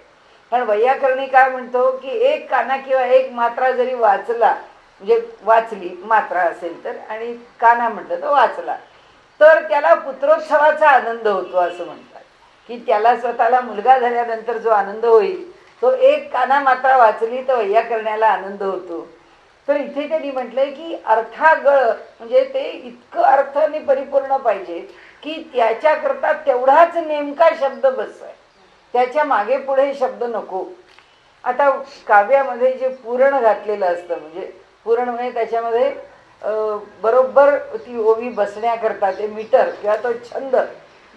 कारण वैयाकरणी काय म्हणतो की एक काना किंवा एक मात्रा जरी वाचला, म्हणजे वाचली मात्रा असेल तर, आणि काना म्हटलं तर वाचला, तर त्याला पुत्रोत्सवाचा आनंद होतो असं म्हणतात. की त्याला स्वतःला मुलगा झाल्यानंतर जो आनंद होईल तो एक काना मात्रा वाचली तर वैयाकरण्याला आनंद होतो. तर इथे त्यांनी म्हटलंय की अर्थागळ म्हणजे ते इतकं अर्थाने परिपूर्ण पाहिजे की त्याच्याकरता तेवढाच नेमका शब्द बसवाय, त्याच्या मागे पुढे शब्द नको. आता काव्यामध्ये जे पूर्ण घातलेलं असतं, म्हणजे पूर्ण म्हणजे त्याच्यामध्ये बरोबर ती ओवी बसण्याकरता ते मीटर किंवा तो छंद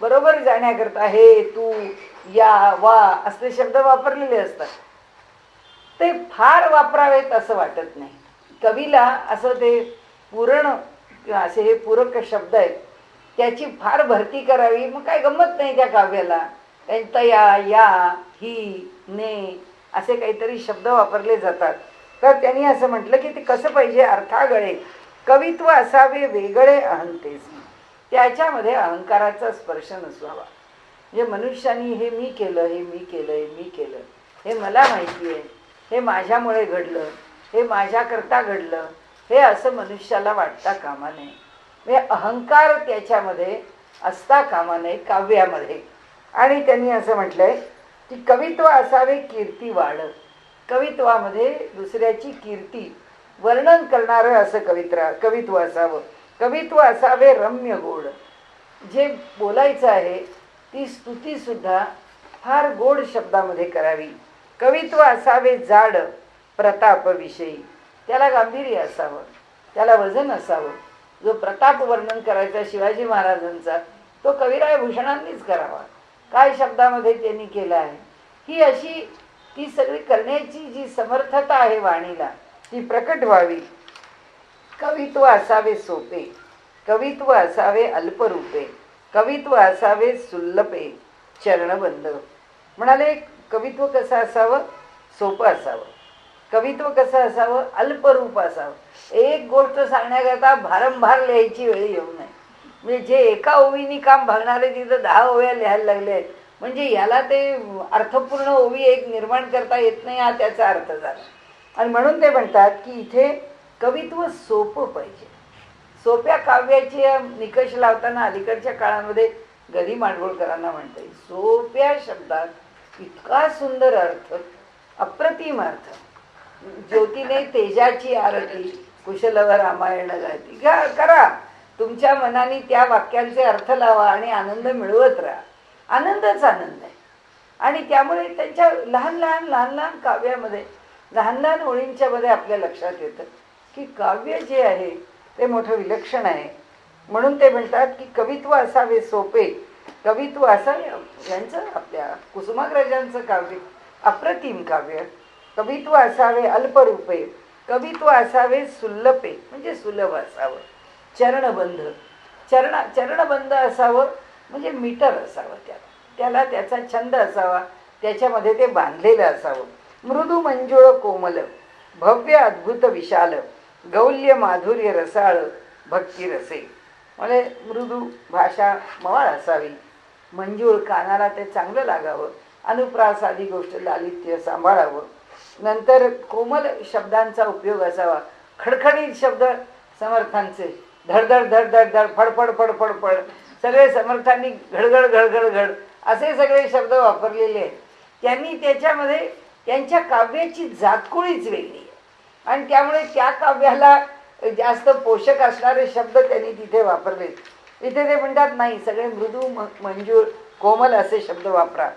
बरोबर जाण्याकरता हे तू या वा असले शब्द वापरलेले असतात. ते फार वापरावेत असं वाटत नाही. कवीला असं ते पूर्ण असे हे पूरक शब्द आहेत त्याची फार भरती करावी, मग काय गंमत नाही त्या काव्याला. तया या ही ने असे काहीतरी शब्द वापरले जातात. तर त्यांनी असं म्हटलं की ते कसं पाहिजे, अर्थागळे कवित्व असावे वेगळे अहंतेसी, त्याच्यामध्ये अहंकाराचा स्पर्श नसावा. म्हणजे मनुष्यानी हे मी केलं, हे मी केलं, हे मी केलं, हे मला माहिती आहे, हे माझ्यामुळे घडलं, हे माझ्याकरता घडलं, हे असं मनुष्याला वाटता कामा नये. म्हणजे अहंकार त्याच्यामध्ये असता कामा नये काव्यामध्ये. आणि त्यांनी असं म्हटलंय की कवित्व असावे कीर्ती वाढ, कवित्वामध्ये दुसऱ्याची कीर्ती वर्णन करणारं असं कवित्व असावं. कवित्व असावे रम्य गोड, जे बोलायचं आहे ती स्तुती सुद्धा फार गोड शब्दामध्ये करावी. कवित्व असावे जाड प्रतापविषयी, त्याला गांभीर्य असावं, त्याला वजन असावं. जो प्रताप वर्णन करायचा शिवाजी महाराजांचा तो कविराय भूषणांनीच करावा. काय शब्दामध्ये त्यांनी केलं आहे, ही अशी ती सगळी करण्याची जी समर्थता आहे वाणीला ती प्रकट व्हावी. कवित्व असावे सोपे, कवित्व असावे अल्परूपे, कवित्व असावे सुल्लपे चरणबंद. म्हणाले कवित्व कसं असावं, सोपं असावं. कवित्व कसं असावं, अल्परूप असावं. एक गोष्ट सांगण्याकरता भारंभार लिहायची वेळ येऊ नये. म्हणजे जे एका ओवीनी काम भागणारे तिथं 10 ओव्या लिहायला लागले आहेत, म्हणजे याला ते अर्थपूर्ण ओवी एक निर्माण करता येत नाही, हा त्याचा अर्थ झाला. आणि म्हणून ते म्हणतात की इथे कवित्व सोपं पाहिजे. सोप्या काव्याची निकष लावताना अलीकडच्या काळामध्ये गदी माडगुळकरांना म्हणता येईल, सोप्या शब्दात इतका सुंदर अर्थ, अप्रतिम अर्थ. ज्योतीने तेजाची आरती कुशलवर रामायण गाती, करा तुमच्या मनाने त्या वाक्यांचे अर्थ लावा आणि आनंद मिळवत राहा. आनंदच आनंद आहे. आणि त्यामुळे त्यांच्या लहान लहान काव्यामध्ये, लहान लहान ओळींच्या मध्ये आपल्या लक्षात येतं की काव्य जे आहे ते मोठं विलक्षण आहे. म्हणून ते म्हणतात की कवित्व असावे सोपे, कवित्व असावे. यांचं आपल्या कुसुमाग्रजांचं काव्य अप्रतिम काव्य. कवित्व असावे अल्परूपे, कवित्व असावे सुल्लपे, म्हणजे सुलभ असावं. चरणबंध, चरणबंध असावं म्हणजे मीटर असावं. त्याला त्याचा छंद असावा, त्याच्यामध्ये ते बांधलेलं असावं. मृदू मंजुळ कोमल, भव्य अद्भुत विशाल, गौल्य माधुर्य रसाळ, भक्ती रसे. म्हणजे मृदू भाषा मवाळ असावी, मंजूळ कानाला ते चांगलं लागावं, अनुप्रास आदी गोष्ट लालित्य सांभाळावं. नंतर कोमल शब्दांचा उपयोग असावा, खडखडीत शब्द समर्थांचे, धडधड धडधड धड, फडफड फडफड फड, सगळे समर्थांनी घडघड घडघड घड असे सगळे शब्द वापरलेले आहेत. त्यांनी त्याच्यामध्ये त्यांच्या काव्याची जातकुळीच वेगळी आहे आणि त्यामुळे त्या काव्याला जास्त पोषक असणारे शब्द त्यांनी तिथे वापरले. इथे ते म्हणतात नाही, सगळे मृदू मंजूळ कोमल असे शब्द वापरा.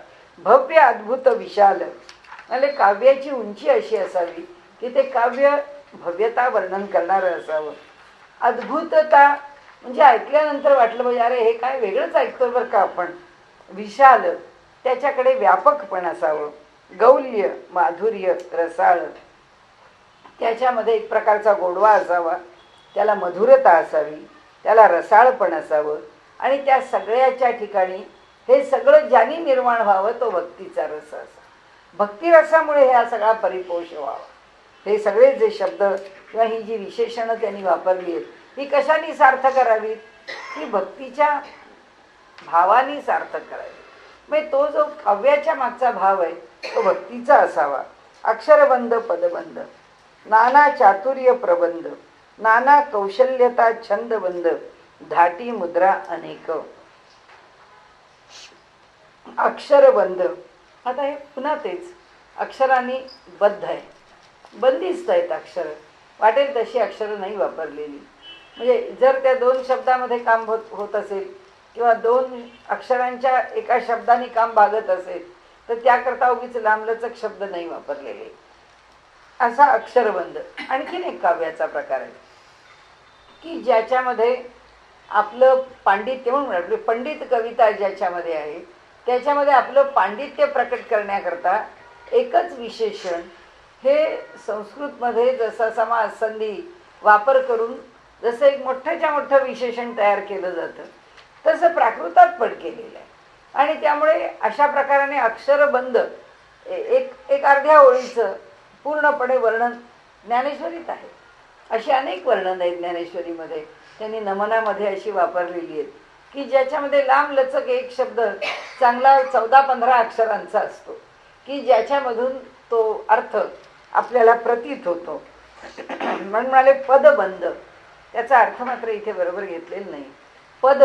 भव्य अद्भुत विशाल, म्हणजे काव्याची उंची अशी असावी की ते काव्य भव्यता वर्णन करणारं असावं. अद्भुतता म्हणजे ऐकल्यानंतर वाटलं पाहिजे अरे हे काय वेगळंच ऐकतो बरं का आपण. विशाल, त्याच्याकडे व्यापकपण असावं. गौल्य माधुर्य रसाळ, त्याच्यामध्ये एक प्रकारचा गोडवा असावा, त्याला मधुरता असावी, त्याला रसाळपण असावं. आणि त्या सगळ्याच्या ठिकाणी हे सगळं ज्याने निर्माण व्हावं तो भक्तीचा रस असा. भक्तिरसामुळे हा सगळा परिपोष व्हावा. हे सगळे जे शब्द किंवा ही जी विशेषणं त्यांनी वापरली आहेत ही कशाने सार्थ करावीत? ही भक्तीच्या भावाने सार्थ करावी. म्हणजे तो जो काव्याच्या मागचा भाव आहे तो भक्तीचा असावा. अक्षरबंध पदबंध, नाना चातुर्य प्रबंध, नाना कौशल्यता छंदबंध, धाटी मुद्रा अनेक. अक्षरबंध, आता हे पुन्हा तेच अक्षरांनी बद्ध आहे, बंदिस्त आहेत अक्षर. वाटेल तशी अक्षरं नाही वापरलेली. म्हणजे जर त्या दोन शब्दामध्ये काम होत असेल किंवा दोन अक्षरांच्या एका शब्दाने काम भागत असेल तर त्याकरता उगीच लांबलचक शब्द नाही वापरलेले. असा अक्षरबंध. आणखीन एक काव्याचा प्रकार आहे की ज्याच्यामध्ये आपलं पांडित्य म्हणून पंडित कविता ज्याच्यामध्ये आहे त्याच्यामध्ये आपलं पांडित्य प्रकट करण्याकरता एकच विशेषण हे संस्कृतमध्ये जसं समास संधी वापर करून जसं एक मोठ्याच्या मोठं विशेषण तयार केलं जातं तसं प्राकृतात पण केलेलं आहे. आणि त्यामुळे अशा प्रकाराने अक्षरबंध एक अर्ध्या ओळीचं पूर्णपणे वर्णन ज्ञानेश्वरीत आहे. अशी अनेक वर्णन आहेत ज्ञानेश्वरीमध्ये. त्यांनी नमनामध्ये अशी वापरलेली आहेत की ज्याच्यामध्ये लांब लचक एक शब्द चांगला 14-15 अक्षरांचा असतो की ज्याच्यामधून तो अर्थ आपल्याला प्रतीत होतो. म्हणून म्हणाले पदबंध. त्याचा अर्थ मात्र इथे बरोबर घेतलेला नाही. पद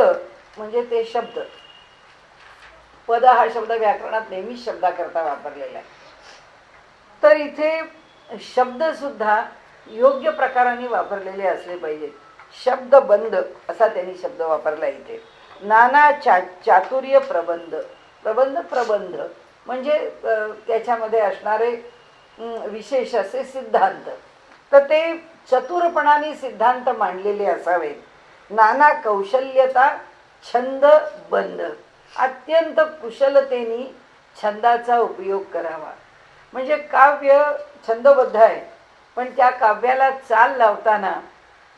म्हणजे ते शब्द. पद हा शब्द व्याकरणात नेहमीच शब्दाकरता वापरलेला आहे. तर इथे शब्द सुद्धा योग्य प्रकाराने वापरलेले असले पाहिजेत. शब्दबंध असा त्यांनी शब्द वापरला इथे. नाना चातुर्य प्रबंध. प्रबंध म्हणजे त्याच्यामध्ये असणारे विशेष असे सिद्धांत. तर ते चतुरपणाने सिद्धांत मांडलेले असावेत. नाना कौशल्यता छंदबंध. अत्यंत कुशलतेने छंदाचा उपयोग करावा. म्हणजे काव्य छंदबद्ध आहे पण त्या काव्याला चाल लावताना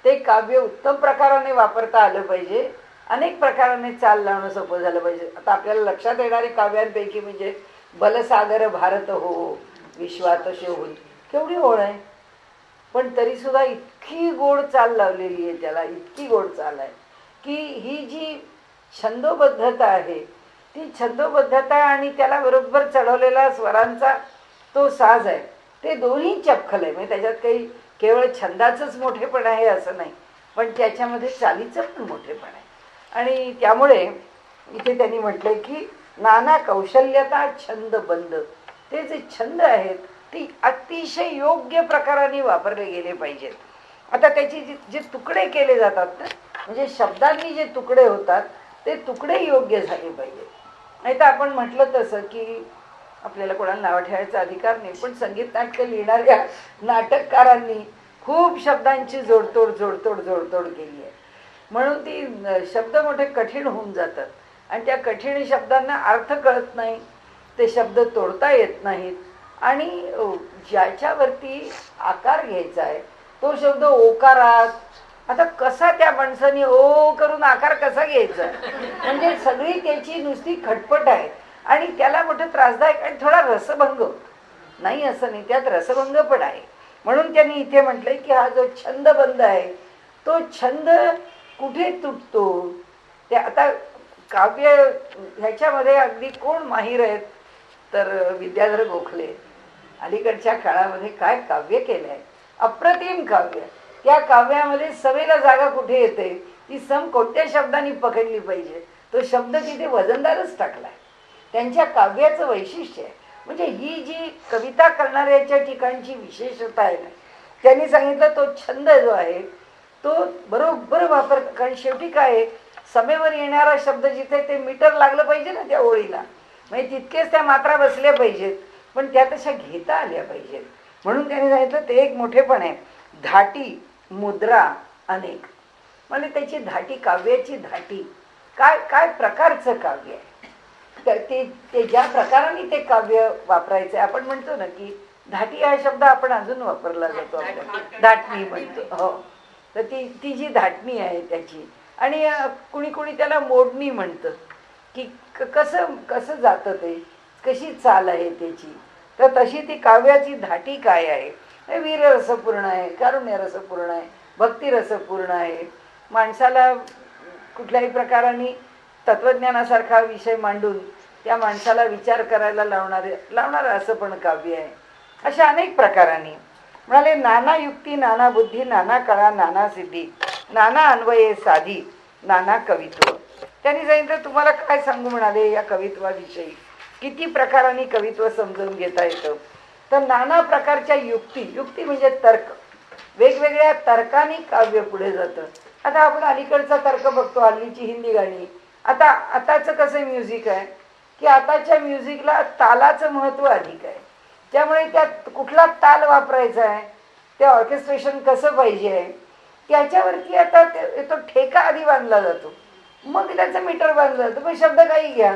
ते काव्य उत्तम प्रकाराने वापरता आलं पाहिजे. अनेक प्रकाराने चाल लावणं सोपं झालं पाहिजे. आता आपल्याला लक्षात येणारी काव्यांपैकी म्हणजे बलसागर भारत हो विश्वात शोभून, केवढी ओळ आहे पण तरीसुद्धा इतकी गोड चाल लावलेली आहे त्याला. इतकी गोड चाल आहे की ही जी छंदोबद्धता आहे ती छंदोबद्धता आणि त्याला बरोबर चढवलेला स्वरांचा तो साज आहे ते दोन्ही चपखल आहे. म्हणजे त्याच्यात काही केवळ छंदाचंच मोठेपण आहे असं नाही पण त्याच्यामध्ये चालीचं पण मोठेपण आहे. आणि त्यामुळे इथे त्यांनी म्हटलंय की नाना कौशल्यता छंदबंध. ते जे छंद आहेत ती अतिशय योग्य प्रकाराने वापरले गेले पाहिजेत. आता त्याचे जे तुकडे केले जातात ना म्हणजे शब्दांनी जे तुकडे होतात ते तुकडे योग्य झाले पाहिजे. नाही तर आपण म्हटलं तसं की आपल्याला कोणाला नाव ठेवायचा अधिकार नाही, पण संगीत नाटकं लिहिणाऱ्या नाटककारांनी खूप शब्दांची जोडतोड केली आहे. म्हणून ती शब्द मोठे कठीण होऊन जातात आणि त्या कठीण शब्दांना अर्थ कळत नाही, ते शब्द तोडता येत नाहीत. आणि ज्याच्यावरती आकार घ्यायचा आहे तो शब्द ओकारात, आता कसा त्या माणसाने ओ करून आकार कसा घ्यायचा, म्हणजे सगळी त्याची नुसती खटपट आहे आणि त्याला मोठं त्रासदायक आणि थोडा रसभंग नाही असं नाही, त्यात रसभंग पण आहे. म्हणून त्यांनी इथे म्हटलंय की हा जो छंदबंद आहे तो छंद कुठे तुटतो. ते आता काव्य ह्याच्यामध्ये अगदी कोण माहीर आहेत तर विद्याधर गोखले. अलीकडच्या काळामध्ये काय काव्य केलंय, अप्रतिम काव्य. त्या काव्यामध्ये सवेला जागा कुठे येते, ती सम कोणत्या शब्दांनी पकडली पाहिजे तो शब्द तिथे वजनदारच टाकलाय. त्यांच्या काव्याचं वैशिष्ट्य आहे. म्हणजे ही जी कविता करणाऱ्याच्या ठिकाणची विशेषता आहे ना, त्यांनी सांगितलं तो छंद जो आहे तो बरोबर वापर. कारण शेवटी काय समेवर येणारा शब्द जिथे ते मीटर लागलं पाहिजे ना त्या ओळीला, म्हणजे तितकेच त्या मात्रा बसल्या पाहिजेत, पण त्या तशा घेता आल्या पाहिजेत. म्हणून त्यांनी सांगितलं ते एक मोठेपण आहे. धाटी मुद्रा अनेक, म्हणजे त्याची धाटी, काव्याची धाटी काय काय प्रकारचं काव्य आहे, तर ते ज्या प्रकाराने ते काव्य वापरायचं. आपण म्हणतो ना की धाटी हा शब्द आपण अजून वापरला जातो, आपल्या धाटणी म्हणतो. हो, तर ती जी धाटणी आहे त्याची. आणि कुणी कुणी त्याला मोडणी म्हणतं की कसं कसं जातं ते, कशी चाल आहे त्याची. तर तशी ती काव्याची धाटी काय आहे, वीररसपूर्ण आहे, कारुण्य रसपूर्ण आहे, भक्तिरसपूर्ण आहे. माणसाला कुठल्याही प्रकाराने तत्वज्ञानासारखा विषय मांडून त्या माणसाला विचार करायला लावणारं असं पण काव्य आहे. अशा अनेक प्रकारांनी म्हणाले नाना युक्ती नाना बुद्धी नाना कळा नाना सिद्धी नाना अन्वये साधी नाना कवित्व. त्यांनी सांगितलं तुम्हाला काय सांगू म्हणाले या कवित्वाविषयी, किती प्रकारांनी कवित्व समजून घेता येतं. तर नाना प्रकारच्या युक्ती म्हणजे तर्क, वेगवेगळ्या तर्काने काव्य पुढे जातं. आता आपण अलीकडचा तर्क बघतो, हल्लीची हिंदी गाणी. आताचं कसं म्युझिक आहे की आताच्या म्युझिकला तालाचं महत्त्व अधिक आहे. त्यामुळे त्यात कुठला ताल वापरायचा आहे, ते ऑर्केस्ट्रेशन कसं पाहिजे आहे त्याच्यावरती आता तो ठेका आधी बांधला जातो, मग त्याचं मीटर बांधलं जातं. पण शब्द काही घ्या,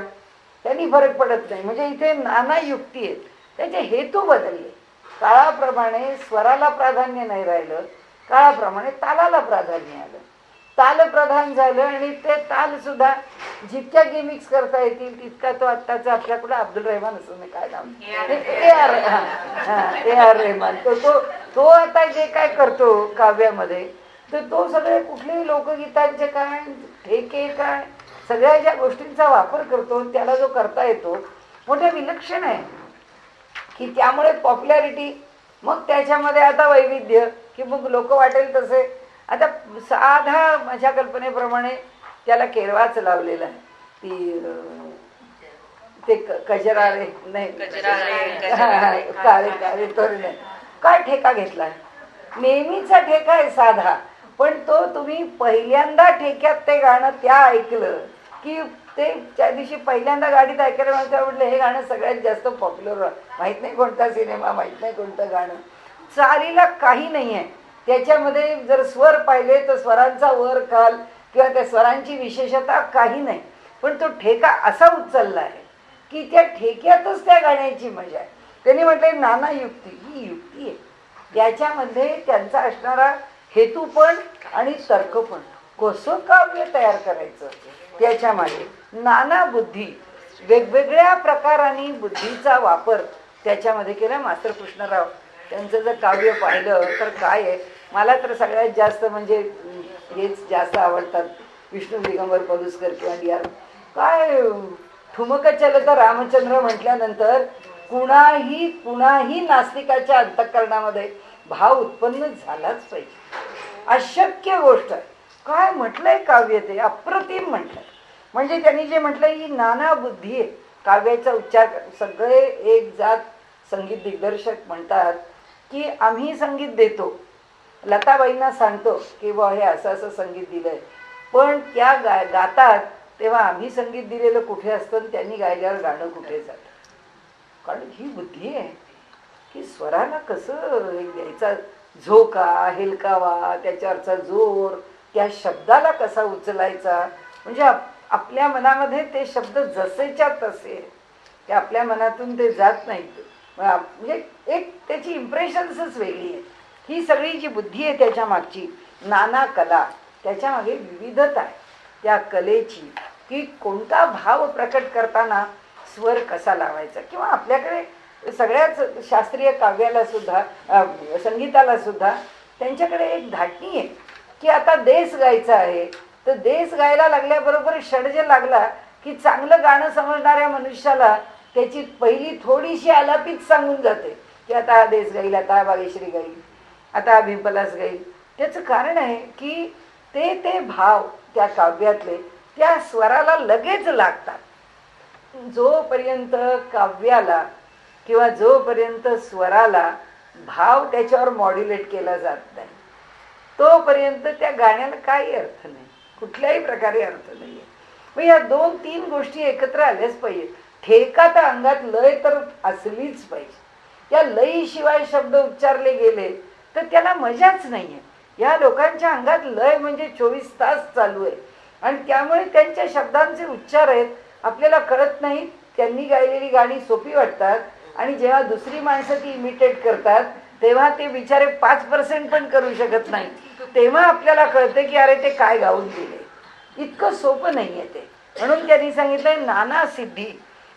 त्यांनी फरक पडत नाही. म्हणजे इथे नाना युक्ती आहेत, त्याचे हेतू बदलले. काळाप्रमाणे स्वराला प्राधान्य नाही राहिलं, काळाप्रमाणे तालाला प्राधान्य आलं, ताल प्रधान झालं. आणि ते ताल सुद्धा जितक्या गिमिक्स करता येतील तितका तो आत्ताचा आपल्याकडे अब्दुल रेहमान असं नाही काय नाम ए आर रेहमान तो आता जे काय करतो काव्यामध्ये, तर तो सगळे कुठलेही लोकगीतांचे काय ठेके काय सगळ्या ज्या गोष्टींचा वापर करतो त्याला जो करता येतो मोठे विलक्षण आहे की त्यामुळे पॉप्युलॅरिटी. मग त्याच्यामध्ये आता वैविध्य की मग लोक वाटेल तसे. आता साधा माझ्या कल्पनेप्रमाणे त्याला केरवाच लावलेला आहे, ते कजरारे नाही काळे काळे तोरणे काय ठेका घेतलाय. नेहमीचा ठेका आहे साधा, पण तो तुम्ही पहिल्यांदा ठेक्यात ते गाणं त्या ऐकलं की ते त्या दिवशी पहिल्यांदा गाडीत ऐकायला म्हटलं हे गाणं सगळ्यात जास्त पॉप्युलर. माहीत नाही कोणता सिनेमा, माहीत नाही कोणतं गाणं, चालीला काही नाही आहे त्याच्यामध्ये. जर स्वर पाहिले तर स्वरांचा वर खाल किंवा त्या स्वरांची विशेषता काही नाही, पण तो ठेका असा उचलला आहे की त्या ठेक्यातच त्या गाण्याची मजा आहे. त्यांनी म्हटलंय नाना युक्ती, ही युक्ती आहे, त्याच्यामध्ये त्यांचा असणारा हेतू पण आणि तर्क पण. कसं काव्य तयार करायचं त्याच्यामध्ये नाना बुद्धी, वेगवेगळ्या प्रकारांनी बुद्धीचा वापर त्याच्यामध्ये केला. मास्टर कृष्णराव त्यांचं जर काव्य पाहिलं तर काय आहे, मला तर सगळ्यात जास्त म्हणजे हेच जास्त आवडतात, विष्णू दिगंबर पलुसकर किंवा डी.आर. काय ठुमक चलत रामचंद्र म्हटल्यानंतर कुणाही नास्तिकाच्या अंतःकरणामध्ये भाव उत्पन्न झालाच पाहिजे. अशक्य गोष्ट आहे. काय म्हटलंय काव्य, ते अप्रतिम म्हटलंय. म्हणजे त्यांनी जे म्हटलंय ही नाना बुद्धी आहे. काव्याचा उच्चार सगळे एक जात संगीत दिग्दर्शक म्हणतात की आम्ही संगीत देतो, लताबाईंना सांगतो की बा हे असं असं संगीत दिलंय, पण त्या गातात तेव्हा आम्ही संगीत दिलेलं कुठे असतं आणि त्यांनी गायल्यावर गाणं कुठे जातं. कारण ही बुद्धी आहे की स्वराला कसं द्यायचा, झोका, हेलकावा, त्याच्यावरचा जोर, त्या शब्दाला कसा उचलायचा. म्हणजे आपल्या मनामध्ये ते शब्द जसेच्या तसे ते आपल्या मनातून ते जात नाहीत. म्हणजे एक त्याची इम्प्रेशन्सच वेगळी आहे. ही सगळी जी बुद्धी आहे त्याच्या मागची, नाना कला, त्याच्यामागे विविधता आहे त्या कलेची, की कोणता भाव प्रकट करताना स्वर कसा लावायचा. किंवा आपल्याकडे सगळ्याच शास्त्रीय काव्याला सुद्धा, संगीताला सुद्धा त्यांच्याकडे एक धाटणी आहे की आता देश गायचा आहे, तर देश गायला लागल्याबरोबर षड्ज लागला की चांगलं गाणं समजणाऱ्या मनुष्याला त्याची पहिली थोडीशी आलापीच सांगून जाते की आता हा देश गाईल, आता हा बागेश्वरी गाईल, आता हा भिंपलास गाईल. त्याचं कारण आहे की ते भाव त्या काव्यातले त्या स्वराला लगेच लागतात. जोपर्यंत काव्याला किंवा जोपर्यंत स्वराला भाव त्याच्यावर मॉड्युलेट केला जात नाही तोपर्यंत त्या गाण्याला काही अर्थ नाही, कुठल्याही प्रकारे अर्थ नाही आहे. मग या 2-3 गोष्टी एकत्र आल्याच पाहिजे. ठेका तर अंगात लय तर असलीच पाहिजे. त्या लयीशिवाय शब्द उच्चारले गेले तर त्याला मजाच नाही आहे. या लोकांच्या अंगात लय म्हणजे 24 तास चालू आहे आणि त्यामुळे त्यांच्या शब्दांचे उच्चार आहेत आपल्याला कळत नाही. त्यांनी गायलेली गाणी सोपी वाटतात आणि जेव्हा दुसरी माणसं ती इमिटेट करतात तेव्हा ते बिचारे 5% पण करू शकत नाही. तेव्हा आपल्याला कळतं की अरे ते काय गाऊन गेले. इतकं सोपं नाही आहे ते. म्हणून त्यांनी सांगितलंय नाना सिद्धी,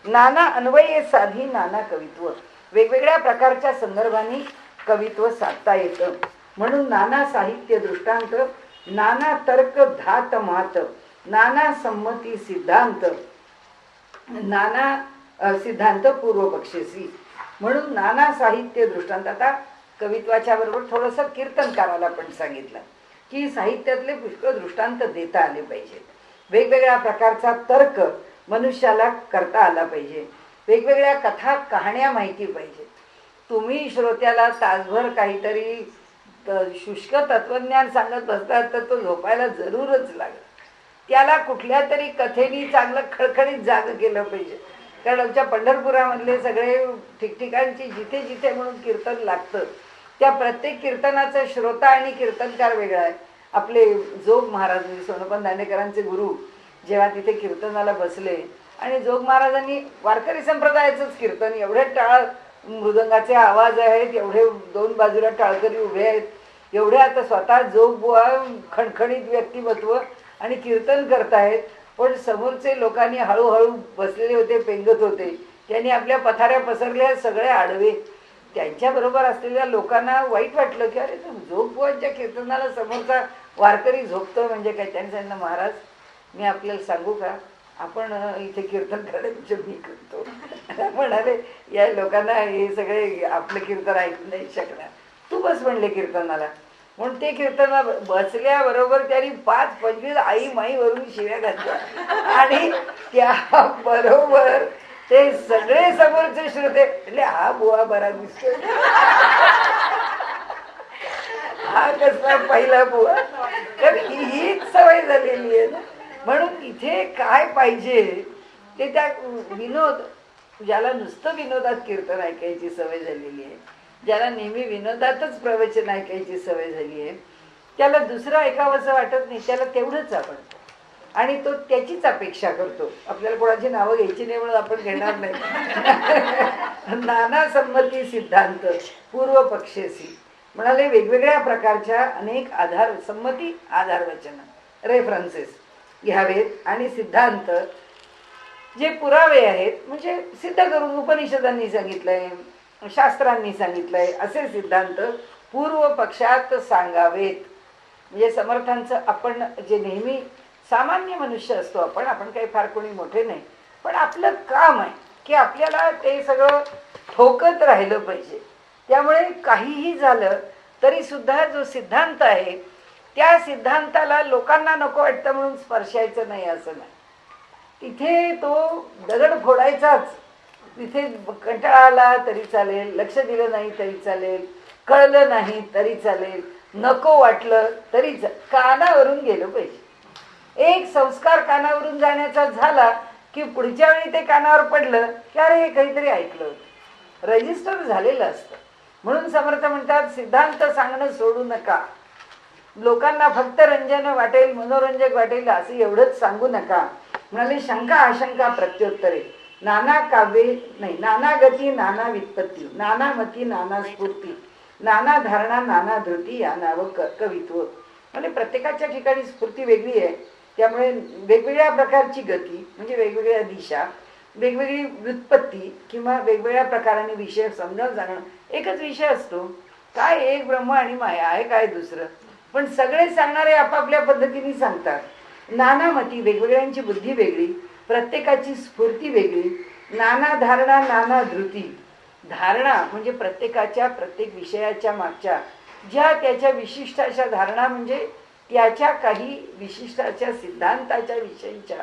नाना अन्वये साधी, नाना कवित्व. वेगवेगळ्या प्रकारच्या संदर्भांनी कवित्व साधता येतं. म्हणून नाना साहित्य दृष्टांत, नाना तर्क धात मात, नाना संमती सिद्धांत, नाना सिद्धांत पूर्व पक्षेसी. म्हणून नाना साहित्य दृष्टांत. आता कवित्वाच्या बरोबर थोडंसं कीर्तनकाराला पण सांगितलं की साहित्यातले पुष्कळ दृष्टांत देता आले पाहिजे. वेगवेगळ्या प्रकारचा तर्क मनुष्याला करता आला पाहिजे. वेगवेगळ्या कथा कहाण्या माहिती पाहिजे. तुम्ही श्रोत्याला तासभर काहीतरी शुष्क तत्वज्ञान सांगत बसतात तर तो झोपायला जरूरच लागेल. त्याला कुठल्या तरी कथेनी चांगलं खळखळीत जाग केलं पाहिजे. कारण आमच्या पंढरपुरामधले सगळे ठिकठिकाणची जिथे जिथे म्हणून कीर्तन लागतं त्या प्रत्येक कीर्तनाचा श्रोता आणि कीर्तनकार वेगळा आहे. आपले जोग महाराज सोनोपंत दांडेकरांचे गुरु जेव्हा तिथे कीर्तनाला बसले आणि जोग महाराजांनी वारकरी संप्रदायाचंच कीर्तन, एवढे टाळ मृदंगाचे आवाज आहेत, एवढे 2 बाजूला टाळकरी उभे आहेत, एवढे आता स्वतः जोग बुवा खणखणीत व्यक्तिमत्व आणि कीर्तन करतायत. पण समोरचे लोकांनी हळूहळू बसलेले होते, पेंगत होते. त्यांनी आपल्या पथाऱ्या पसरल्या, सगळे आडवे. त्यांच्याबरोबर असलेल्या लोकांना वाईट वाटलं की अरे जोग बुवांच्या कीर्तनाला समोरचा वारकरी झोपतो म्हणजे काय. त्यांनी सांगितलं महाराज मी आपल्याला सांगू का, आपण इथे कीर्तन करण्यापेक्षा मी करतो. म्हणाले या लोकांना हे सगळे आपलं कीर्तन ऐकू नाही शकणार, तू बस म्हणले कीर्तनाला. म्हणून ते कीर्तन बसल्याबरोबर त्यांनी 5-25 आई माई वरून शिव्या घातल्या आणि त्याबरोबर ते सगळे समोरचे श्रोते म्हणजे हा बुवा बरा दिसतो, हा कसला पहिला बुवा. तर हीच सवय झालेली आहे ना. म्हणून इथे काय पाहिजे ते त्या विनोद, ज्याला नुसतं विनोदात कीर्तन ऐकायची सवय झालेली आहे, ज्याला नेहमी विनोदातच प्रवचन ऐकायची सवय झाली आहे, त्याला दुसरं ऐकावंसं वाटत नाही, त्याला तेवढंच आवडतं आणि तो त्याचीच अपेक्षा करतो. आपल्याला कोणाची नावं घ्यायची नाही म्हणून आपण घेणार नाही. नाना संमती सिद्धांत पूर्व पक्षेसी. म्हणाले वेगवेगळ्या प्रकारच्या अनेक आधार, संमती आधार वचन रेफरन्सेस घ्यावेत आणि सिद्धांत जे पुरावे आहेत म्हणजे सिद्ध करून उपनिषदांनी सांगितलंय, शास्त्रांनी सांगितलंय असे सिद्धांत पूर्व पक्षात सांगावेत. म्हणजे समर्थांचं आपण जे नेहमी सामान्य मनुष्य असतो, आपण काही फार कोणी मोठे नाही, पण आपलं काम आहे की आपल्याला ते सगळं ठोकत राहिलं पाहिजे. त्यामुळे काहीही झालं तरी सुद्धा जो सिद्धांत आहे त्या सिद्धांताला लोकांना नको वाटतं म्हणून स्पर्शायचं नाही असं नाही. तिथे तो दगड फोडायचाच. तिथे कंटाळा आला तरी चालेल, लक्ष दिलं नाही तरी चालेल, कळलं नाही तरी चालेल, नको वाटलं तरी कानावरून गेलं पाहिजे. एक संस्कार कानावरून जाण्याचा झाला की पुढच्या वेळी ते कानावर पडलं की अरे हे काहीतरी ऐकलं होतं, रजिस्टर झालेलं असतं. म्हणून समर्थ म्हणतात सिद्धांत सांगणं सोडू नका. लोकांना फक्त रंजन वाटेल, मनोरंजक वाटेल असं एवढंच सांगू नका. म्हणाले शंका आशंका प्रत्युत्तरे, नाना काव्ये नाही, नाना गती नाना व्युत्पत्ती, नाना मती नाना स्फूर्ती, नाना धारणा नाना धृती या नाव कवित्व. म्हणजे प्रत्येकाच्या ठिकाणी स्फूर्ती वेगळी आहे, त्यामुळे वेगवेगळ्या प्रकारची गती म्हणजे वेगवेगळ्या दिशा, वेगवेगळी व्युत्पत्ती किंवा वेगवेगळ्या प्रकाराने विषय समजावून जाणं. एकच विषय असतो काय, एक ब्रह्म आणि माया आहे, काय दुसरं, पण सगळे सांगणारे आपापल्या पद्धतीने सांगतात. नानामती वेगवेगळ्यांची बुद्धी वेगळी, प्रत्येकाची स्फूर्ती वेगळी, नाना धारणा नाना धृती. धारणा म्हणजे प्रत्येकाच्या प्रत्येक विषयाच्या मागच्या ज्या त्याच्या विशिष्ट अशा धारणा, म्हणजे त्याच्या काही विशिष्ट अशा सिद्धांताच्या विषयीच्या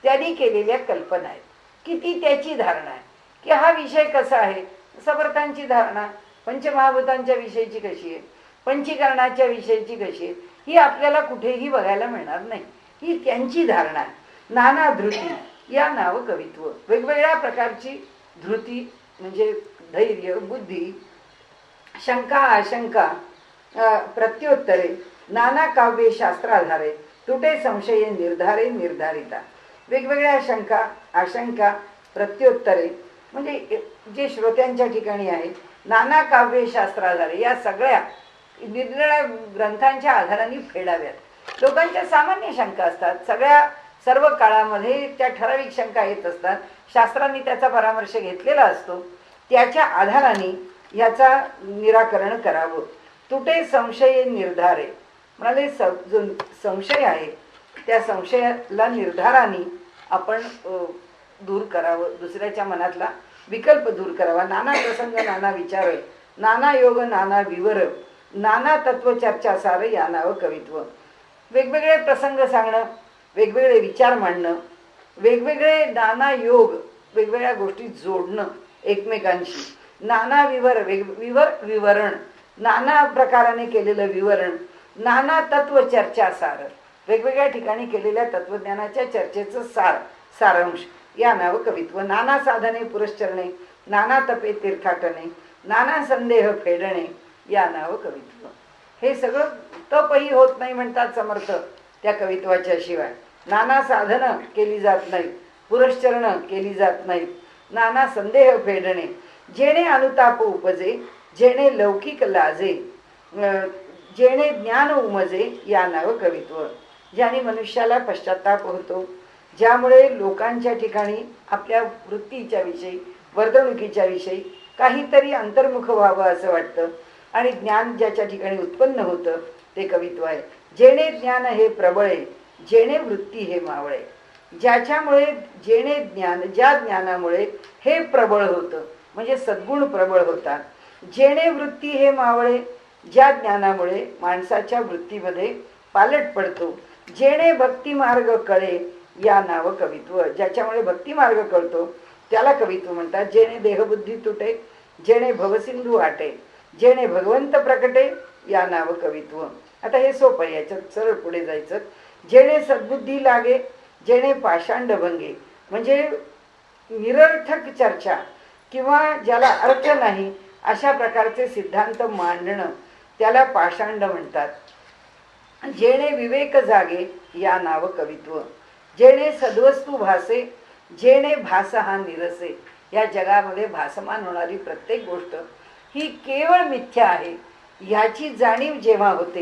त्यांनी केलेल्या कल्पना आहेत की ती त्याची धारणा आहे की हा विषय कसा आहे. समर्थांची धारणा पंचमहाभूतांच्या विषयीची कशी आहे, पंचीकरणाच्या विषयीची कशी आहे, ही आपल्याला कुठेही बघायला मिळणार नाही. ही त्यांची धारणा आहे. नाना धृती या नाव कवित्व. वेगवेगळ्या प्रकारची धृती म्हणजे धैर्य, बुद्धी, शंका आशंका प्रत्युत्तरे, नाना काव्ये शास्त्राधारे, तुटे संशये निर्धारे निर्धारिता. वेगवेगळ्या शंका आशंका प्रत्युत्तरे म्हणजे जे श्रोत्यांच्या ठिकाणी आहे, नाना काव्ये शास्त्राधारे या सगळ्या निरनिराळ्या ग्रंथांच्या आधाराने फेडाव्यात. लोकांच्या सामान्य शंका असतात, सर्व काळामध्ये त्या ठराविक शंका येत असतात, शास्त्रांनी त्याचा परामर्श घेतलेला असतो, त्याच्या आधाराने याचा निराकरण करावं. तुटे संशय निर्धारे म्हणाले जो संशय आहे त्या संशयाला निर्धाराने आपण दूर करावं, दुसऱ्याच्या मनातला विकल्प दूर करावा. नाना प्रसंग नाना विचार, नाना योग नाना विवर, नाना तत्वचर्चा सार या नाव कवित्व. वेगवेगळे प्रसंग सांगणं, वेगवेगळे विचार मांडणं, वेगवेगळे नाना योग, वेगवेगळ्या गोष्टी जोडणं एकमेकांशी, नाना विवर विवरण, नाना प्रकाराने केलेलं विवरण, नाना तत्वचर्चा सार, वेगवेगळ्या ठिकाणी केलेल्या तत्वज्ञानाच्या चर्चेचं सारांश या नाव कवित्व. नाना साधने पुरश्चरणे, नाना तपे तीर्थाटने, नाना संदेह फेडणे या नाव कवित्व. हे सगळं तपही होत नाही म्हणतात समर्थ त्या कवित्वाच्या शिवाय. नाना साधनं केली जात नाहीत, पुरश्चरणं केली जात नाहीत, नाना संदेह फेडणे, जेणे अनुताप उपजे, जेणे लौकिक लाजे, जेणे ज्ञान उमजे या नाव कवित्व. ज्याने मनुष्याला पश्चाताप होतो, ज्यामुळे लोकांच्या ठिकाणी आपल्या वृत्तीच्या विषयी, वर्तणुकीच्या विषयी काहीतरी अंतर्मुख व्हावं असं वाटतं आणि ज्ञान ज्याच्या ठिकाणी उत्पन्न होतं ते कवित्व आहे. जेणे ज्ञान हे प्रबळे, जेणे वृत्ती हे मावळे. ज्याच्यामुळे जेणे ज्ञान, ज्या ज्ञानामुळे हे प्रबळ होतं म्हणजे सद्गुण प्रबळ होतात. जेणे वृत्ती हे मावळे, ज्या ज्ञानामुळे माणसाच्या वृत्तीमध्ये पालट पडतो. जेणे भक्ती मार्ग कळे या नाव कवित्व. ज्याच्यामुळे भक्ती मार्ग कळतो त्याला कवित्व म्हणतात. जेणे देहबुद्धी तुटे, जेणे भवसिंधू आटे, जेणे भगवंत प्रकटे या नाव कवित्व. आता हे सोपं आहे, याच्यात सरळ पुढे जायचं. जेणे सद्बुद्धी लागे, जेणे पाषांड भंगे म्हणजे निरर्थक चर्चा किंवा ज्याला अर्थ नाही अशा प्रकारचे सिद्धांत मांडणं त्याला पाषांड म्हणतात. जेणे विवेक जागे या नाव कवित्व. जेणे सद्वस्तू भासे, जेणे भास हा निरसे. या जगामध्ये भासमान होणारी प्रत्येक गोष्ट ही केवळ मिथ्या आहे ह्याची जाणीव जेव्हा होते,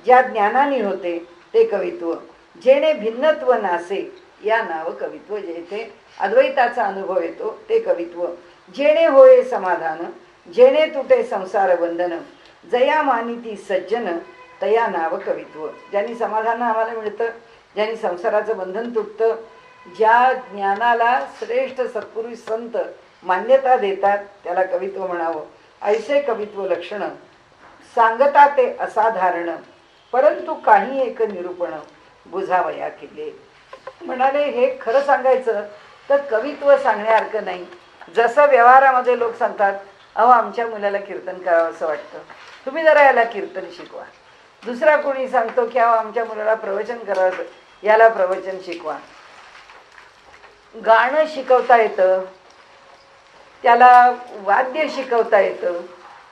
ज्या ज्ञानाने होते ते कवित्व. जेणे भिन्नत्व नासे या नाव कवित्व. जेथे अद्वैताचा अनुभव येतो ते कवित्व. जेणे होय समाधान, जेणे तुटे संसार बंधन, जया मानिती सज्जन तया नाव कवित्व. ज्यांनी समाधान आम्हाला मिळतं, ज्यांनी संसाराचं बंधन तुटतं, ज्या ज्ञानाला श्रेष्ठ सत्पुरुष संत मान्यता देतात त्याला कवित्व म्हणावं. ऐसे कवित्व लक्षण सांगता ते असाधारण, परंतु काही एक निरूपण बुझावया केले. म्हणाले हे खरं सांगायचं तर कवित्व सांगण्यासारखं नाही. जसं व्यवहारामध्ये लोक सांगतात, अहो आमच्या मुलाला कीर्तन करावं असं वाटतं, तुम्ही जरा याला कीर्तन शिकवा. दुसरा कोणी सांगतो की अहो आमच्या मुलाला प्रवचन करावं, याला प्रवचन शिकवा. गाणं शिकवता येतं, त्याला वाद्य शिकवता येतं,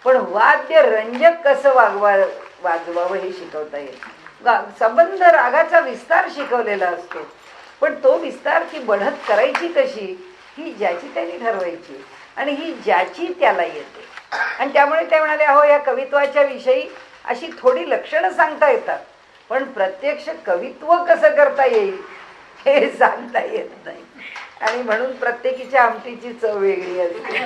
पण वाद्य रंजक कसं वाजवावं हे शिकवता येतं. संबंध रागाचा विस्तार शिकवलेला असतो, पण तो विस्तार ती बढत करायची कशी ही ज्याची त्यांनी ठरवायची आणि ही ज्याची त्याला येते. आणि त्यामुळे ते म्हणाले, अहो या कवित्वाच्या विषयी अशी थोडी लक्षणं सांगता येतात, पण प्रत्यक्ष कवित्व कसं करता येईल हे सांगता येत नाही. आणि म्हणून प्रत्येकीच्या आमटीची चव वेगळी असते.